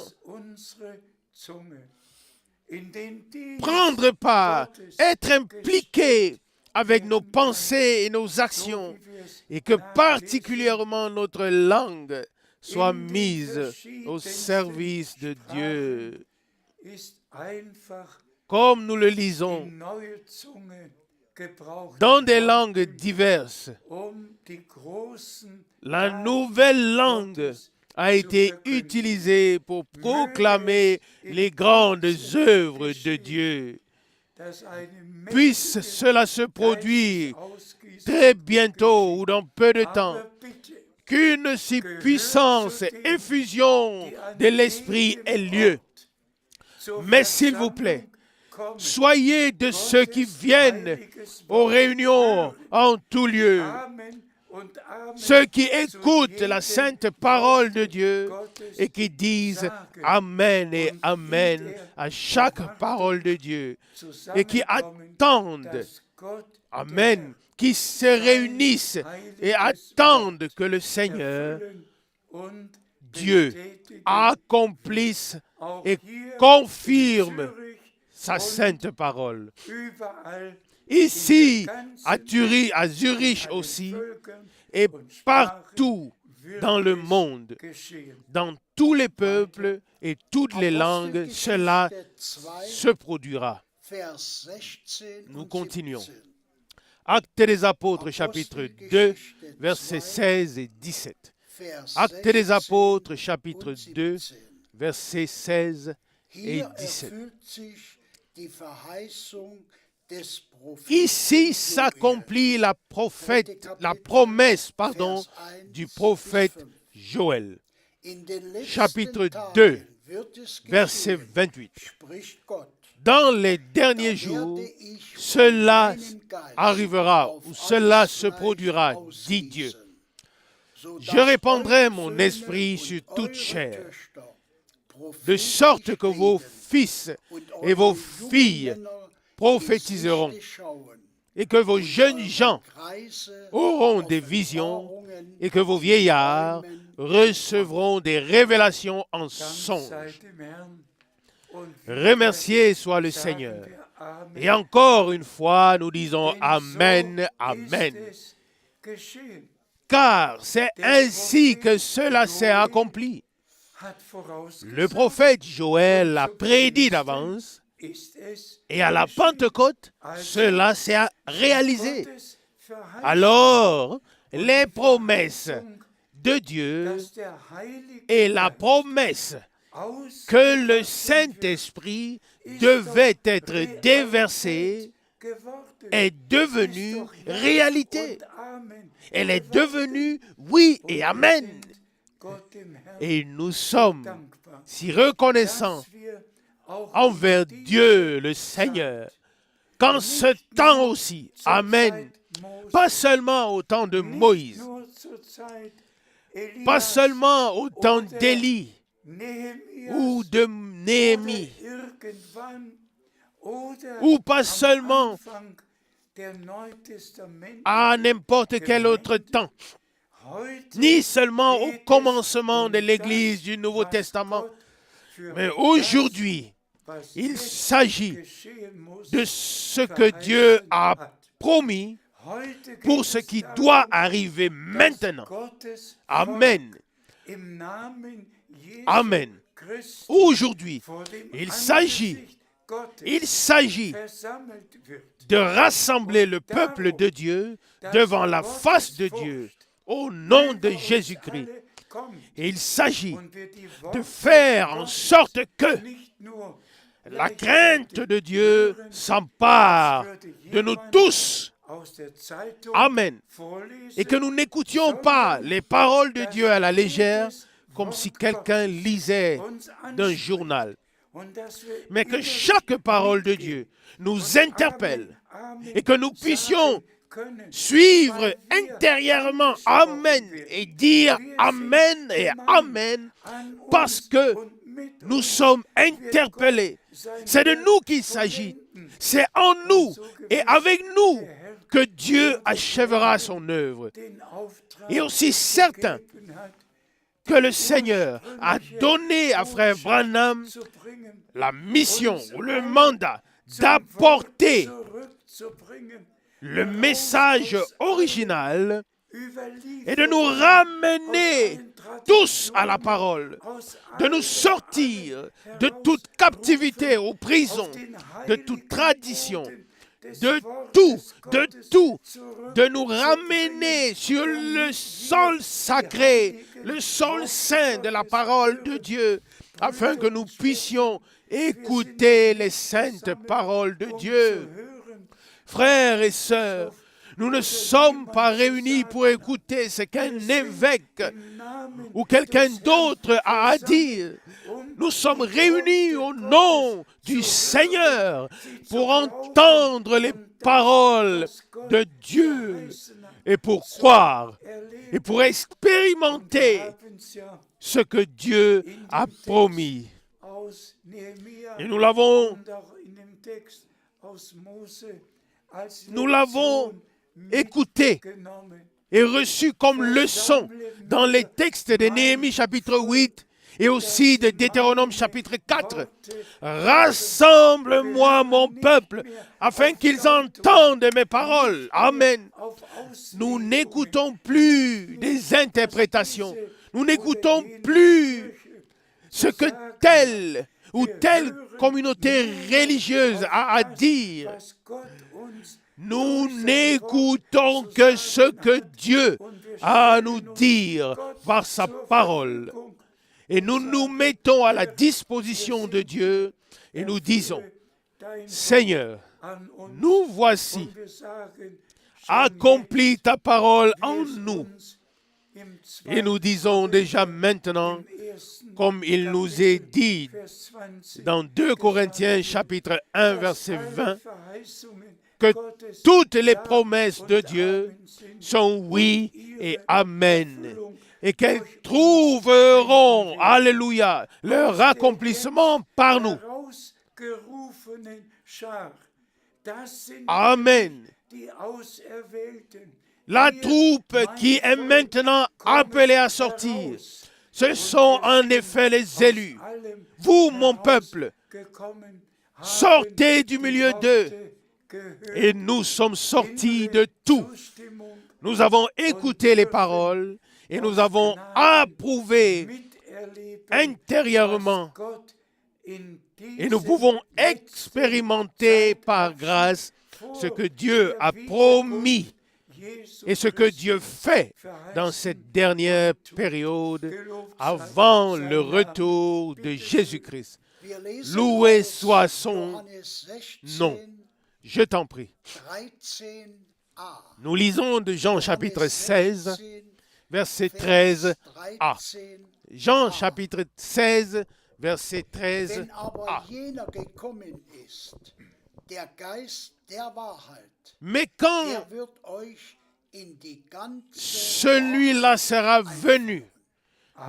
prendre part, être impliqués avec nos pensées et nos actions, et que particulièrement notre langue soit mise au service de Dieu. Comme nous le lisons dans des langues diverses, la nouvelle langue a été utilisée pour proclamer les grandes œuvres de Dieu. Puisse cela se produire très bientôt ou dans peu de temps, qu'une si puissante effusion de l'Esprit ait lieu. Mais s'il vous plaît, soyez de ceux qui viennent aux réunions en tout lieu, ceux qui écoutent la sainte parole de Dieu et qui disent Amen et Amen à chaque parole de Dieu et qui attendent, Amen, qui se réunissent et attendent que le Seigneur, Dieu, accomplisse et confirme sa sainte parole. Ici, à Zurich aussi, et partout dans le monde, dans tous les peuples et toutes les langues, cela se produira. Nous continuons. Actes des Apôtres, chapitre 2, versets 16 et 17. Actes des Apôtres, chapitre 2, versets 16 et 17. Ici s'accomplit la promesse du prophète Joël. Chapitre 2, verset 28. Dans les derniers jours, cela arrivera, ou cela se produira, dit Dieu. Je répandrai mon esprit sur toute chair, de sorte que vos fils et vos filles prophétiseront, et que vos jeunes gens auront des visions, et que vos vieillards recevront des révélations en songe. Remercié soit le Seigneur. Et encore une fois, nous disons Amen, Amen. Car c'est ainsi que cela s'est accompli. Le prophète Joël l'a prédit d'avance, et à la Pentecôte, cela s'est réalisé. Alors, les promesses de Dieu et la promesse que le Saint-Esprit devait être déversé est devenue réalité. Elle est devenue oui et amen. Et nous sommes si reconnaissants envers Dieu le Seigneur qu'en ce temps aussi, amen, pas seulement au temps de Moïse, pas seulement au temps d'Élie ou de Néhémie, ou pas seulement à n'importe quel autre temps, ni seulement au commencement de l'Église du Nouveau Testament, mais aujourd'hui, il s'agit de ce que Dieu a promis pour ce qui doit arriver maintenant. Amen. im Namen Jesu Amen. Christi Aujourd'hui, vor dem il s'agit Angesicht Gottes versammelt wird. de rassembler le peuple de Dieu devant la face de Dieu au nom de Jésus-Christ. Et il s'agit de faire en sorte que la crainte de Dieu s'empare de nous tous. Amen. Et que nous n'écoutions pas les paroles de Dieu à la légère, comme si quelqu'un lisait d'un journal. Mais que chaque parole de Dieu nous interpelle et que nous puissions suivre intérieurement Amen et dire Amen et Amen parce que nous sommes interpellés. C'est de nous qu'il s'agit. C'est en nous et avec nous que Dieu achèvera son œuvre. Et aussi certain que le Seigneur a donné à Frère Branham la mission ou le mandat d'apporter le message original et de nous ramener tous à la parole, de nous sortir de toute captivité aux prisons, de toute tradition, de tout, de nous ramener sur le sol sacré, le sol saint de la parole de Dieu, afin que nous puissions écouter les saintes paroles de Dieu. Frères et sœurs, nous ne sommes pas réunis pour écouter ce qu'un évêque ou quelqu'un d'autre a à dire. Nous sommes réunis au nom du Seigneur pour entendre les paroles de Dieu et pour croire et pour expérimenter ce que Dieu a promis. Et nous l'avons écouté et reçu comme leçon dans les textes de Néhémie chapitre 8 et aussi de Deutéronome chapitre 4. Rassemble-moi mon peuple afin qu'ils entendent mes paroles. Amen. Nous n'écoutons plus des interprétations. Nous n'écoutons plus ce que telle ou telle communauté religieuse a à dire. Nous n'écoutons que ce que Dieu a à nous dire par sa parole. Et nous nous mettons à la disposition de Dieu et nous disons, Seigneur, nous voici, accomplis ta parole en nous. Et nous disons déjà maintenant, comme il nous est dit dans 2 Corinthiens chapitre 1 verset 20, que toutes les promesses de Dieu sont oui et amen. Et qu'elles trouveront, alléluia, leur accomplissement par nous. Amen. La troupe qui est maintenant appelée à sortir, ce sont en effet les élus. Vous, mon peuple, sortez du milieu d'eux. Et nous sommes sortis de tout. Nous avons écouté les paroles et nous avons approuvé intérieurement. Et nous pouvons expérimenter par grâce ce que Dieu a promis et ce que Dieu fait dans cette dernière période avant le retour de Jésus-Christ. Loué soit son nom. Je t'en prie. Nous lisons de Jean chapitre 16, verset 13a. Jean chapitre 16, verset 13a. Mais quand celui-là sera venu,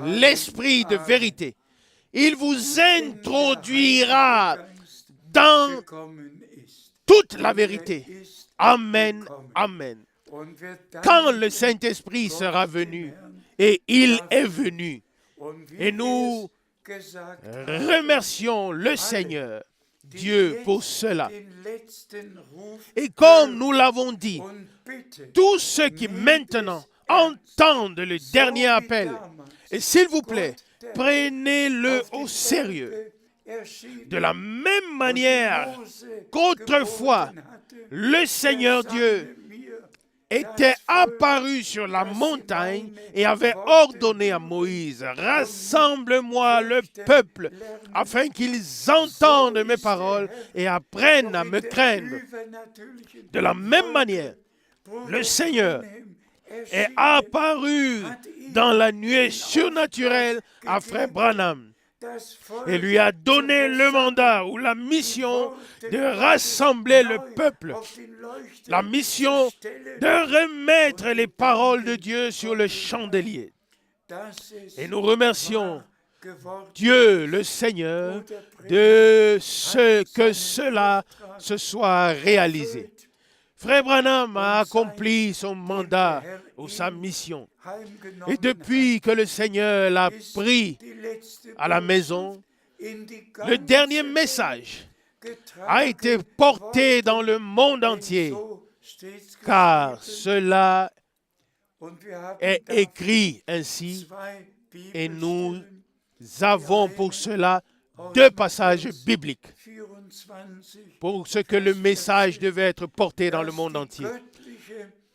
l'Esprit de vérité, il vous introduira dans toute la vérité. Amen, amen. Quand le Saint-Esprit sera venu, et il est venu, et nous remercions le Seigneur, Dieu, pour cela. Et comme nous l'avons dit, tous ceux qui maintenant entendent le dernier appel Et s'il vous plaît, prenez-le au sérieux. De la même manière qu'autrefois, le Seigneur Dieu était apparu sur la montagne et avait ordonné à Moïse, « Rassemble-moi le peuple, afin qu'ils entendent mes paroles et apprennent à me craindre. » De la même manière, le Seigneur est apparu dans la nuée surnaturelle à Frère Branham et lui a donné le mandat ou la mission de rassembler le peuple, la mission de remettre les paroles de Dieu sur le chandelier. Et nous remercions Dieu, le Seigneur, de ce que cela se soit réalisé. Frère Branham a accompli son mandat ou sa mission. Et depuis que le Seigneur l'a pris à la maison, le dernier message a été porté dans le monde entier, car cela est écrit ainsi, et nous avons pour cela 2 passages bibliques pour ce que le message devait être porté dans le monde entier.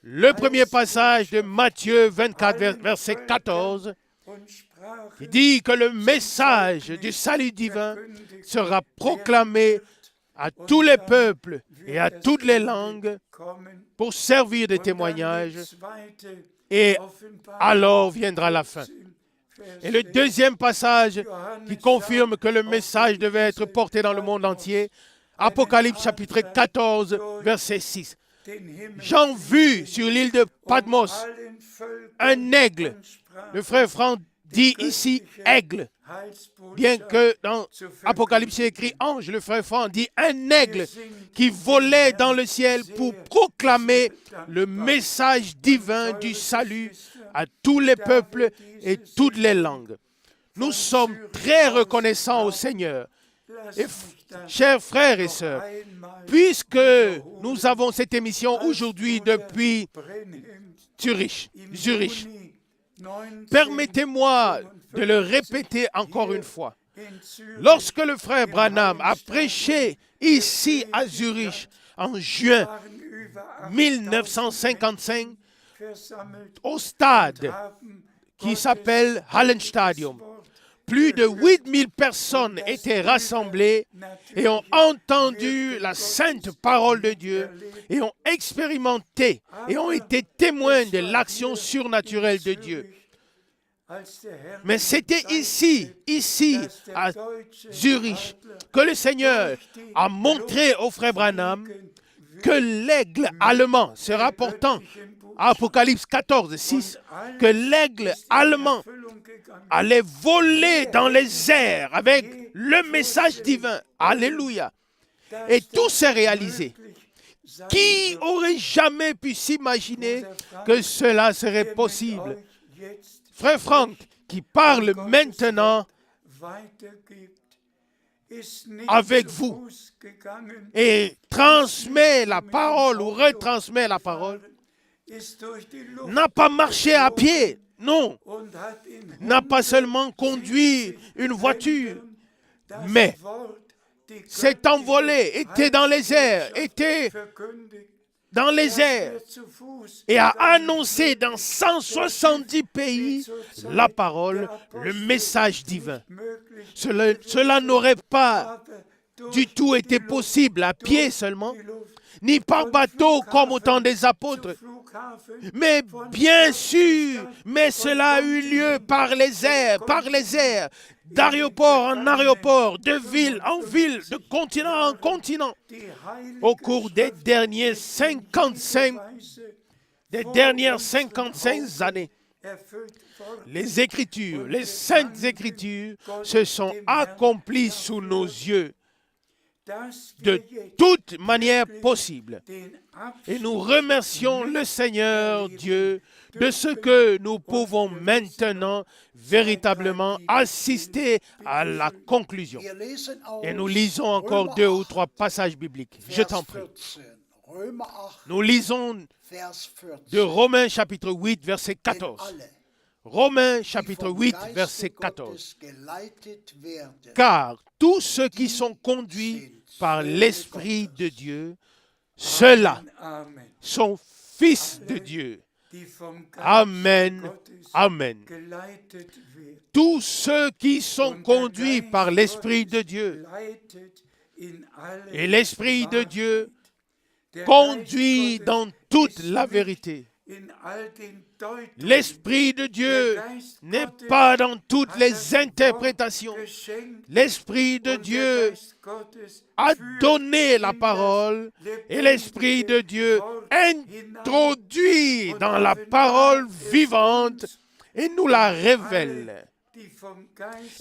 Le premier passage de Matthieu 24, verset 14, qui dit que le message du salut divin sera proclamé à tous les peuples et à toutes les langues pour servir de témoignage, et alors viendra la fin. Et le deuxième passage qui confirme que le message devait être porté dans le monde entier, Apocalypse chapitre 14, verset 6. J'en vis sur l'île de Patmos un aigle. Le frère Franck dit ici aigle. Bien que dans Apocalypse c'est écrit ange, le frère Franck dit un aigle qui volait dans le ciel pour proclamer le message divin du salut à tous les peuples et toutes les langues. Nous sommes très reconnaissants au Seigneur. Et chers frères et sœurs, puisque nous avons cette émission aujourd'hui depuis Zurich, permettez-moi de le répéter encore une fois. Lorsque le frère Branham a prêché ici à Zurich en juin 1955 au stade qui s'appelle Hallenstadion, plus de 8000 personnes étaient rassemblées et ont entendu la sainte parole de Dieu et ont expérimenté et ont été témoins de l'action surnaturelle de Dieu. Mais c'était ici, à Zurich, que le Seigneur a montré au frère Branham que l'aigle allemand, se rapportant à Apocalypse 14, 6, que l'aigle allemand allait voler dans les airs avec le message divin. Alléluia. Et tout s'est réalisé. Qui aurait jamais pu s'imaginer que cela serait possible? Frère Franck, qui parle maintenant avec vous et transmet la parole ou retransmet la parole, n'a pas marché à pied, non, n'a pas seulement conduit une voiture, mais s'est envolé, était dans les airs, et a annoncé dans 170 pays la parole, le message divin. Cela n'aurait pas du tout été possible à pied seulement, ni par bateau comme au temps des apôtres. Mais bien sûr, mais cela a eu lieu par les airs, d'aéroport en aéroport, de ville en ville, de continent en continent. Au cours des dernières 55 années, les Écritures, les Saintes Écritures se sont accomplies sous nos yeux de toute manière possible. Et nous remercions le Seigneur Dieu de ce que nous pouvons maintenant véritablement assister à la conclusion. Et nous lisons encore 2 ou 3 passages bibliques. Je t'en prie. Nous lisons de Romains chapitre 8, verset 14. Romains die chapitre vom 8, Geiste verset 14. Gottes geleitet werden, Car tous ceux qui sont conduits par l'Esprit de Dieu, ceux-là Amen. sont fils de Dieu. Die vom Geist Amen. Gottes Amen. geleitet werden. Tous ceux qui sont Und der conduits Geist par l'Esprit de Gottes Dieu. leitet in alle Et l'Esprit de Dieu Wahrheit. Der conduit Geist dans Gottes toute ist la nicht vérité. in all den Deutungen. L'Esprit de Dieu n'est pas dans toutes les interprétations. L'Esprit de Dieu a donné la parole et l'Esprit de Dieu introduit dans la parole vivante et nous la révèle.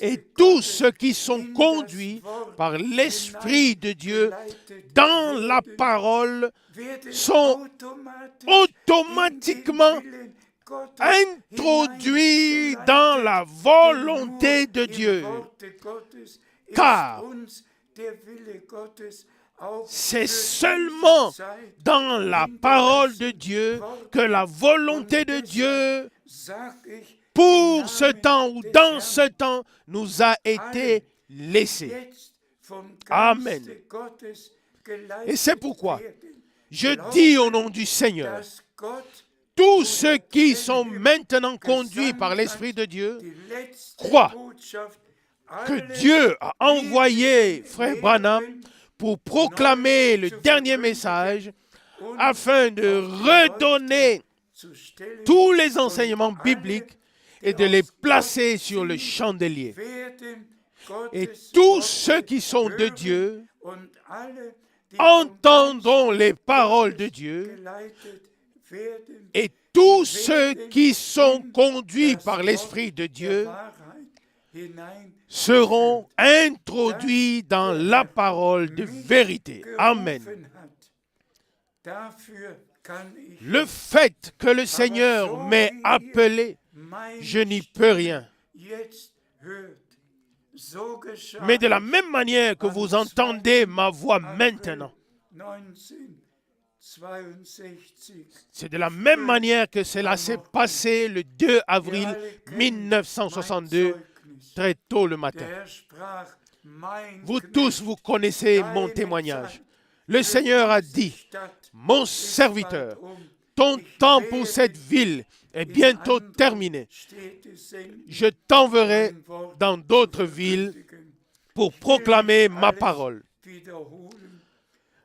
Et tous ceux qui sont conduits par l'Esprit de Dieu dans la parole sont automatiquement introduits dans la volonté de Dieu. Car c'est seulement dans la parole de Dieu que la volonté de Dieu pour ce temps ou dans ce temps nous a été laissée. Amen. Et c'est pourquoi je dis au nom du Seigneur, tous ceux qui sont maintenant conduits par l'Esprit de Dieu croient que Dieu a envoyé Frère Branham pour proclamer le dernier message afin de redonner tous les enseignements bibliques et de les placer sur le chandelier. Et tous ceux qui sont de Dieu entendront les paroles de Dieu et tous ceux qui sont conduits par l'Esprit de Dieu seront introduits dans la parole de vérité. Amen. Le fait que le Seigneur m'ait appelé, je n'y peux rien. Mais de la même manière que vous entendez ma voix maintenant, c'est de la même manière que cela s'est passé le 2 avril 1962, très tôt le matin. Vous tous, vous connaissez mon témoignage. Le Seigneur a dit, mon serviteur, ton temps pour cette ville est bientôt terminé. Je t'enverrai dans d'autres villes pour proclamer ma parole.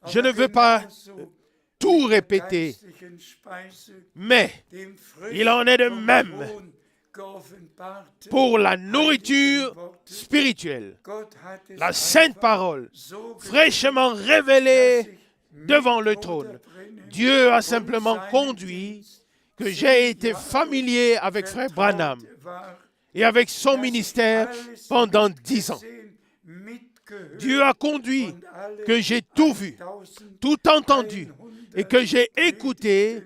Je ne veux pas tout répéter, mais il en est de même pour la nourriture spirituelle. La sainte parole, fraîchement révélée devant le trône. Dieu a simplement conduit que j'ai été familier avec Frère Branham et avec son ministère pendant 10 ans. Dieu a conduit que j'ai tout vu, tout entendu et que j'ai écouté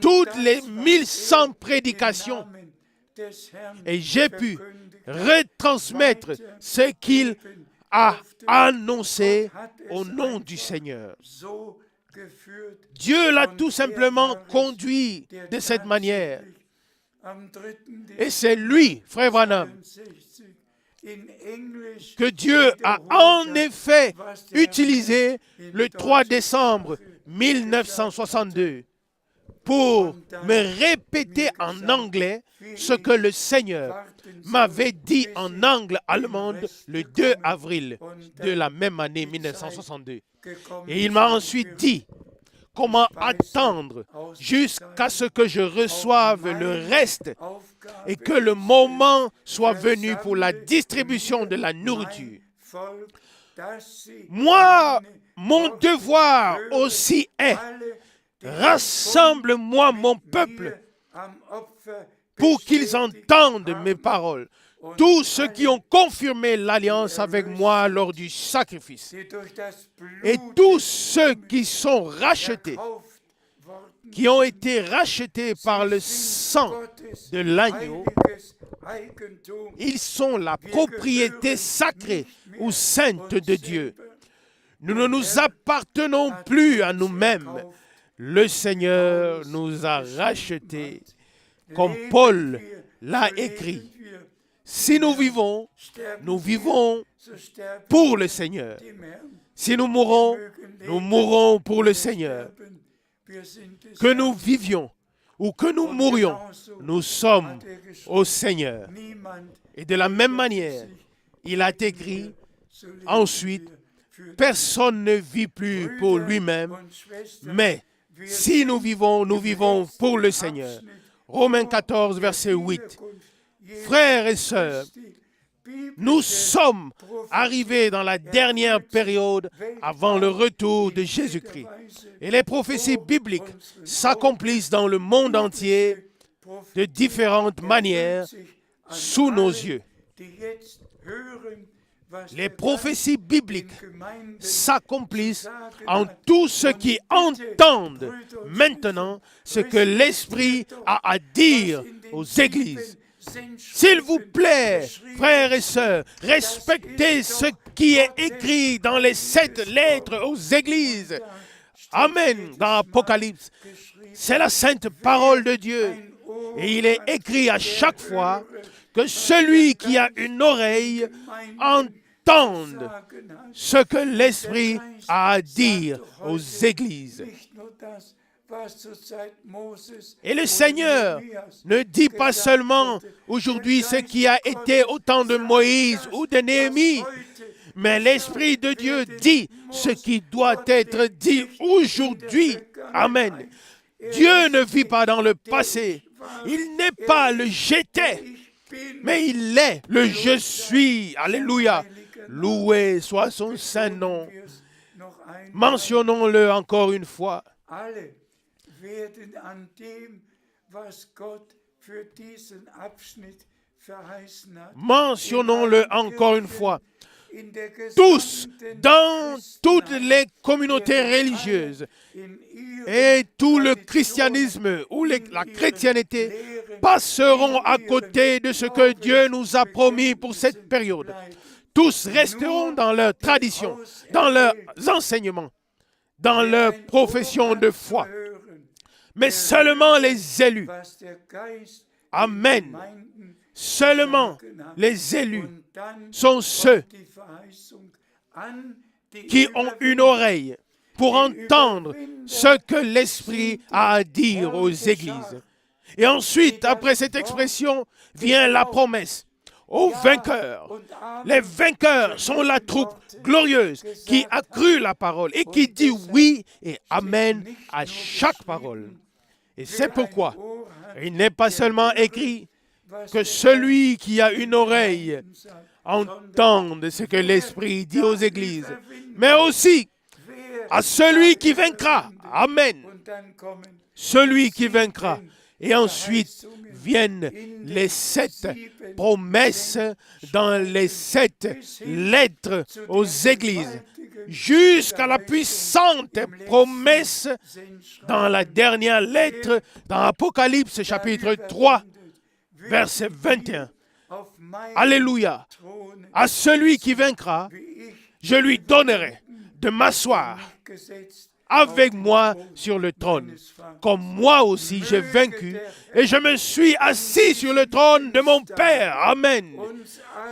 toutes les 1100 prédications et j'ai pu retransmettre ce qu'il a annoncé au nom du Seigneur. Dieu l'a tout simplement conduit de cette manière. Et c'est lui, Frère Branham, que Dieu a en effet utilisé le 3 décembre 1962 pour me répéter en anglais ce que le Seigneur m'avait dit en anglais allemande le 2 avril de la même année 1962. Et il m'a ensuite dit comment attendre jusqu'à ce que je reçoive le reste et que le moment soit venu pour la distribution de la nourriture. Moi, mon devoir aussi est: rassemble-moi mon peuple pour qu'ils entendent mes paroles. Tous ceux qui ont confirmé l'alliance avec moi lors du sacrifice. Et tous ceux qui sont rachetés, qui ont été rachetés par le sang de l'agneau, ils sont la propriété sacrée ou sainte de Dieu. Nous ne nous appartenons plus à nous-mêmes. Le Seigneur nous a rachetés comme Paul l'a écrit. Si nous vivons, nous vivons pour le Seigneur. Si nous mourons, nous mourrons pour le Seigneur. Que nous vivions ou que nous mourions, nous sommes au Seigneur. Et de la même manière, il a écrit ensuite, personne ne vit plus pour lui-même, mais si nous vivons pour le Seigneur. Romains 14, verset 8. Frères et sœurs, nous sommes arrivés dans la dernière période avant le retour de Jésus-Christ. Et les prophéties bibliques s'accomplissent dans le monde entier de différentes manières sous nos yeux. Les prophéties bibliques s'accomplissent en tous ceux qui entendent maintenant ce que l'Esprit a à dire aux églises. S'il vous plaît, frères et sœurs, respectez ce qui est écrit dans les 7 lettres aux églises. Amen, dans Apocalypse. C'est la sainte parole de Dieu. Et il est écrit à chaque fois que celui qui a une oreille entende ce que l'Esprit a à dire aux églises. Et le Seigneur ne dit pas seulement aujourd'hui ce qui a été au temps de Moïse ou de Néhémie, mais l'Esprit de Dieu dit ce qui doit être dit aujourd'hui. Amen. Dieu ne vit pas dans le passé. Il n'est pas le j'étais, mais il est le je suis. Alléluia. Loué soit son saint nom. Mentionnons-le encore une fois. Mentionnons-le encore une fois. Tous, dans toutes les communautés religieuses et tout le christianisme ou la chrétienté passeront à côté de ce que Dieu nous a promis pour cette période. Tous resteront dans leur tradition, dans leurs enseignements, dans leur profession de foi. Mais seulement les élus. Amen. Seulement les élus sont ceux qui ont une oreille pour entendre ce que l'Esprit a à dire aux églises. Et ensuite, après cette expression, vient la promesse aux vainqueurs. Les vainqueurs sont la troupe glorieuse qui a cru la parole et qui dit oui et amen à chaque parole. Et c'est pourquoi il n'est pas seulement écrit que celui qui a une oreille entende ce que l'Esprit dit aux églises, mais aussi à celui qui vaincra. Amen. Celui qui vaincra. Et ensuite viennent les 7 promesses dans les 7 lettres aux églises, jusqu'à la puissante promesse dans la dernière lettre, dans Apocalypse chapitre 3, verset 21. Alléluia. À celui qui vaincra, je lui donnerai de m'asseoir avec moi sur le trône, comme moi aussi j'ai vaincu et je me suis assis sur le trône de mon Père. Amen.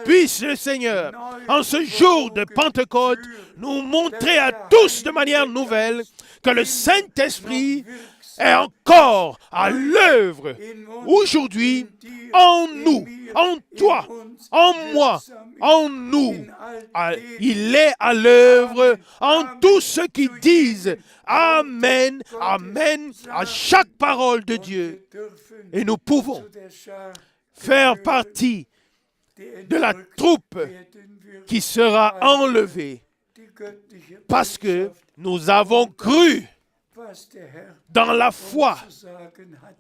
Puisse le Seigneur, en ce jour de Pentecôte, nous montrer à tous de manière nouvelle que le Saint-Esprit est encore à l'œuvre aujourd'hui en nous, en toi, en moi, en nous. Il est à l'œuvre en tous ceux qui disent Amen, Amen à chaque parole de Dieu. Et nous pouvons faire partie de la troupe qui sera enlevée parce que nous avons cru dans la foi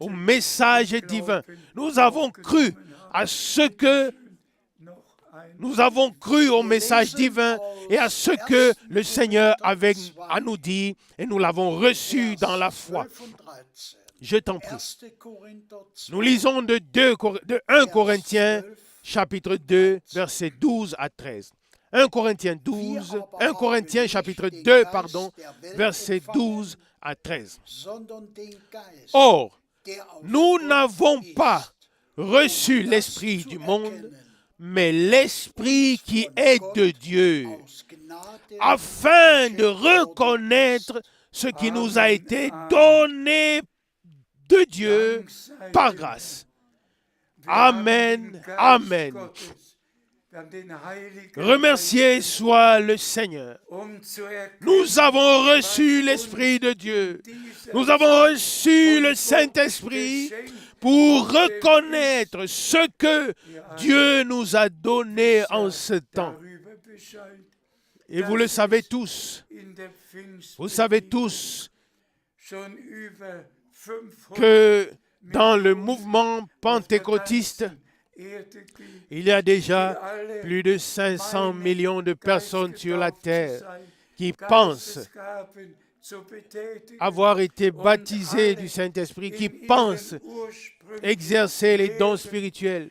au message divin. Nous avons cru à ce que nous avons cru au message divin et à ce que le Seigneur avait à nous dire et nous l'avons reçu dans la foi. Je t'en prie. Nous lisons de 1 Corinthiens chapitre 2 versets 12 à 13. 1 Corinthiens chapitre 2, versets 12 à 13. Or, Nous n'avons pas reçu l'esprit du monde, mais l'esprit qui est de Dieu, afin de reconnaître ce qui nous a été donné de Dieu par grâce. Amen, amen. Remercié soit le Seigneur. Nous avons reçu l'Esprit de Dieu. Nous avons reçu le Saint-Esprit pour reconnaître ce que Dieu nous a donné en ce temps. Et vous le savez tous. Vous savez tous que dans le mouvement pentecôtiste, il y a déjà plus de 500 millions de personnes sur la terre qui pensent avoir été baptisées du Saint-Esprit, qui pensent exercer les dons spirituels.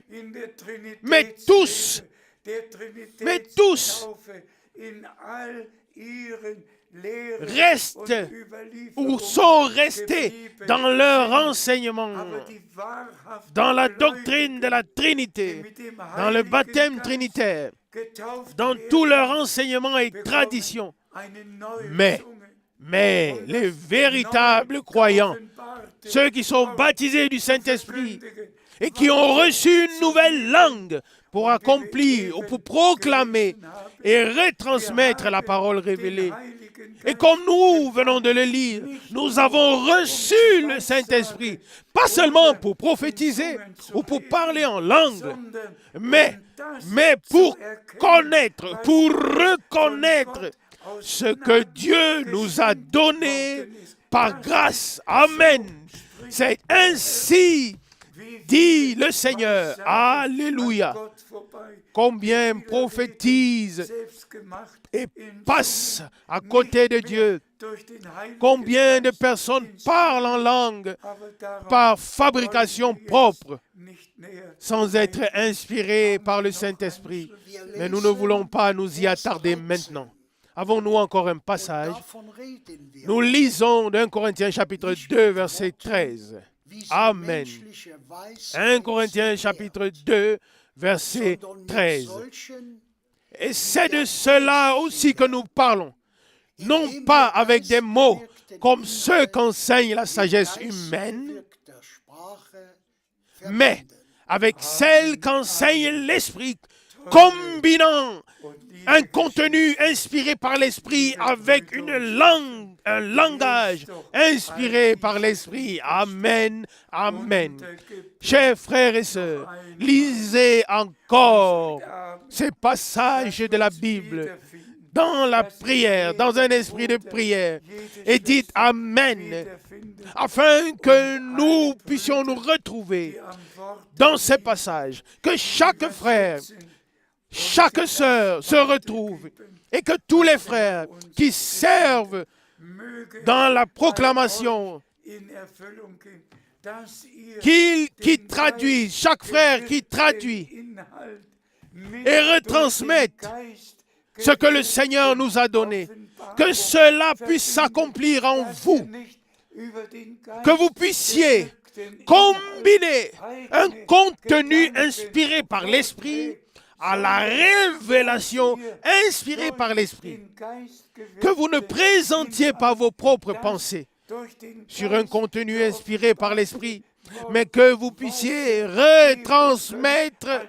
Mais tous restent ou sont restés dans leur enseignement, dans la doctrine de la Trinité, dans le baptême trinitaire, dans tout leur enseignement et tradition. Mais les véritables croyants, ceux qui sont baptisés du Saint-Esprit et qui ont reçu une nouvelle langue pour accomplir ou pour proclamer et retransmettre la parole révélée. Et comme nous venons de le lire, nous avons reçu le Saint-Esprit, pas seulement pour prophétiser ou pour parler en langue, mais pour connaître, pour reconnaître ce que Dieu nous a donné par grâce. Amen. C'est ainsi, dit le Seigneur. Alléluia. Combien prophétisent et passent à côté de Dieu. Combien de personnes parlent en langue par fabrication propre, sans être inspirées par le Saint-Esprit. Mais nous ne voulons pas nous y attarder maintenant. Avons-nous encore un passage? Nous lisons d'un Corinthiens chapitre 2, verset 13. Amen. 1 Corinthiens chapitre 2, verset 13. Et c'est de cela aussi que nous parlons, non pas avec des mots comme ceux qu'enseigne la sagesse humaine, mais avec celle qu'enseigne l'Esprit, combinant un contenu inspiré par l'Esprit avec une langue, un langage inspiré par l'Esprit. Amen, amen. Chers frères et sœurs, lisez encore ces passages de la Bible dans la prière, dans un esprit de prière, et dites Amen, afin que nous puissions nous retrouver dans ces passages, que chaque frère, chaque sœur se retrouve et que tous les frères qui servent dans la proclamation, qui traduisent, chaque frère qui traduit et retransmettent ce que le Seigneur nous a donné, que cela puisse s'accomplir en vous, que vous puissiez combiner un contenu inspiré par l'Esprit à la révélation inspirée par l'Esprit. Que vous ne présentiez pas vos propres pensées sur un contenu inspiré par l'Esprit, mais que vous puissiez retransmettre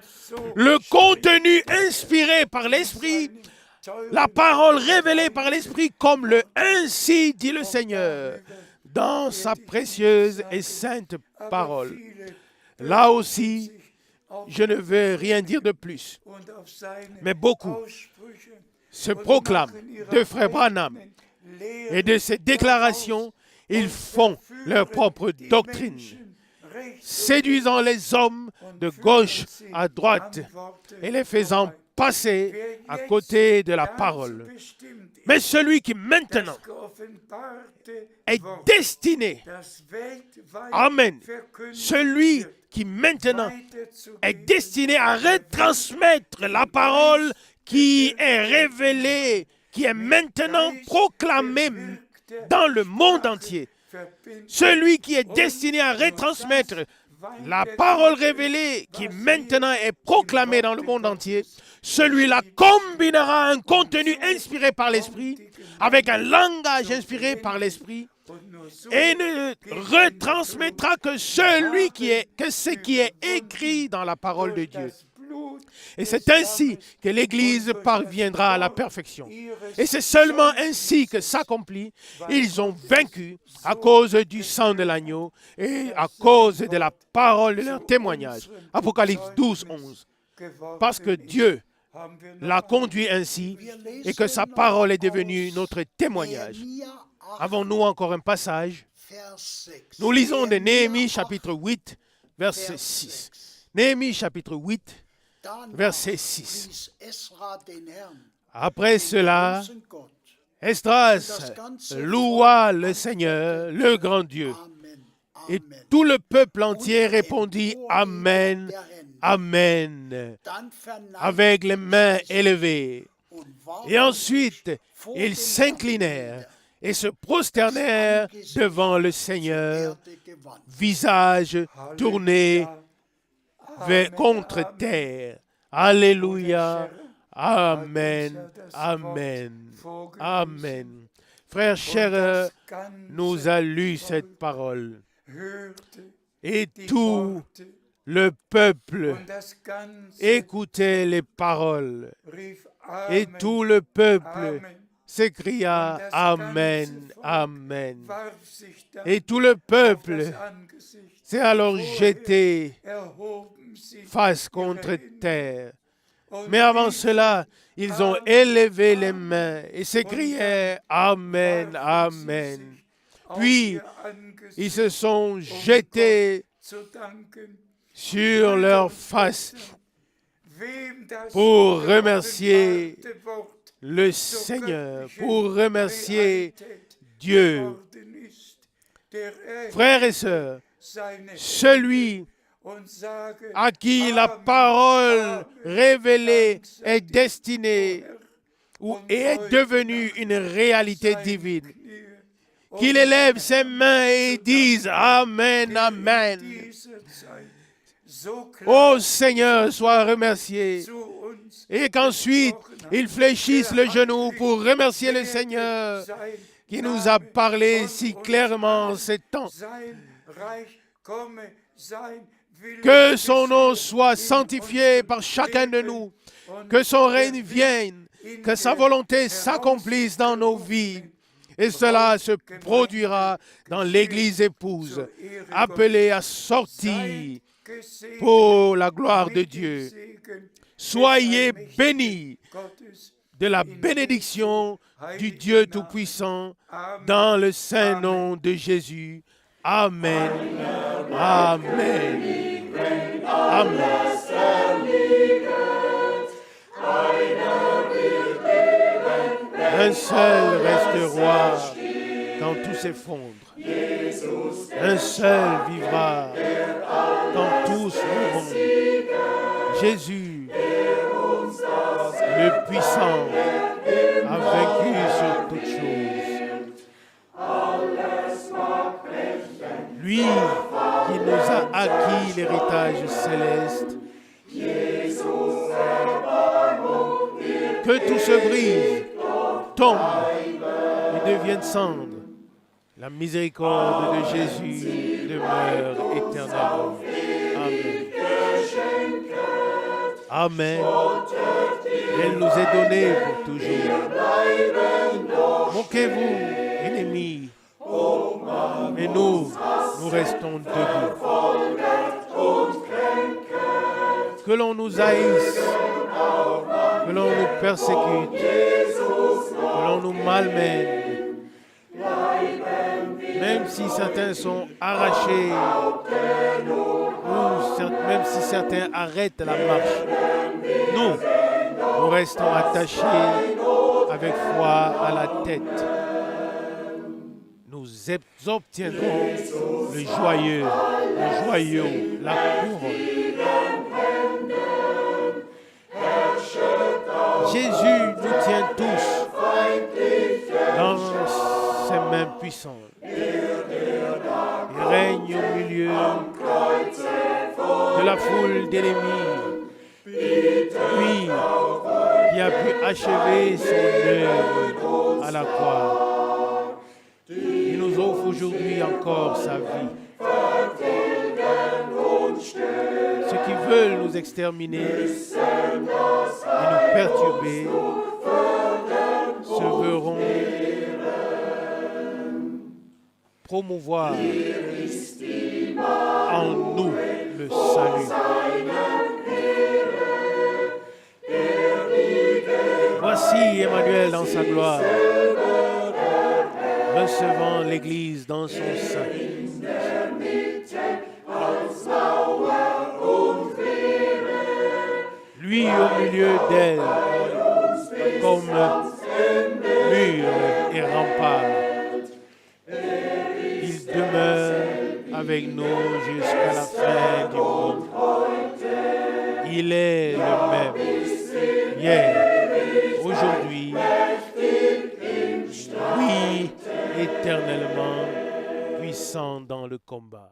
le contenu inspiré par l'Esprit, la parole révélée par l'Esprit, comme le ainsi dit le Seigneur, dans sa précieuse et sainte parole. Là aussi, je ne veux rien dire de plus, mais beaucoup se proclament de Frère Branham et de ses déclarations, ils font leur propre doctrine, séduisant les hommes de gauche à droite et les faisant passer à côté de la parole. Mais celui qui maintenant est destiné, amen, celui qui maintenant est destiné à retransmettre la parole qui est révélée, qui est maintenant proclamée dans le monde entier. celui qui est destiné à retransmettre la parole révélée qui maintenant est proclamée dans le monde entier, celui-là combinera un contenu inspiré par l'Esprit avec un langage inspiré par l'Esprit et ne retransmettra que ce qui est écrit dans la parole de Dieu. Et c'est ainsi que l'Église parviendra à la perfection. Et c'est seulement ainsi que s'accomplit. Ils ont vaincu à cause du sang de l'agneau et à cause de la parole de leur témoignage. Apocalypse 12, 11. Parce que Dieu l'a conduit ainsi et que sa parole est devenue notre témoignage. Avons-nous encore un passage? Nous lisons de Néhémie chapitre 8, verset 6. Néhémie chapitre 8, verset 6. Après cela, Esdras loua le Seigneur, le grand Dieu. Et tout le peuple entier répondit « Amen, Amen » avec les mains élevées. Et ensuite, ils s'inclinèrent et se prosternèrent devant le Seigneur, visage tourné contre terre. Alléluia. Amen. Amen. Amen. Frère cher, nous a lu cette parole. Et tout le peuple écoutait les paroles. Et tout le peuple s'écria Amen, Amen. Et tout le peuple s'est alors jeté face contre terre. Mais avant cela, ils ont élevé les mains et s'écrièrent Amen, Amen. Puis, ils se sont jetés sur leur face pour remercier le Seigneur, pour remercier Dieu. Frères et sœurs, celui à qui la parole révélée est destinée ou est devenue une réalité divine, qu'il élève ses mains et dise Amen, Amen. Ô Seigneur, sois remercié. Et qu'ensuite, il fléchisse le genou pour remercier le Seigneur qui nous a parlé si clairement en ces temps. Que son nom soit sanctifié par chacun de nous, que son règne vienne, que sa volonté s'accomplisse dans nos vies. Et cela se produira dans l'Église épouse, appelée à sortir pour la gloire de Dieu. Soyez bénis de la bénédiction du Dieu Tout-Puissant dans le saint nom de Jésus. Amen. Amen. Amen. Un seul reste roi quand tout s'effondre. Un seul vivra quand tous mourront. Jésus, le puissant, a vaincu sur toutes choses. Lui qui nous a acquis l'héritage céleste. Que tout se brise, tombe et devienne cendre. La miséricorde de Jésus demeure éternellement. Amen. Amen. Elle nous est donnée pour toujours. Moquez-vous, ennemis. Et nous restons debout. Que l'on nous haïsse, que l'on nous persécute, que l'on nous malmène, même si certains sont arrachés, ou même si certains arrêtent la marche, nous restons attachés avec foi à la tête. Nous obtiendrons le joyeux, la couronne. Jésus nous tient tous dans ses mains puissantes. Il règne au milieu de la foule d'ennemis. Lui qui a pu achever son œuvre à la croix. Il nous offre aujourd'hui encore sa vie. Ceux qui veulent nous exterminer et nous perturber se verront promouvoir en nous le salut. Voici Emmanuel dans sa gloire, recevant l'Église dans son sein. Lui au milieu d'elle, comme mur et rempart. Il demeure avec nous jusqu'à la fin du monde. Il est le même, hier, aujourd'hui, oui, éternellement puissant dans le combat.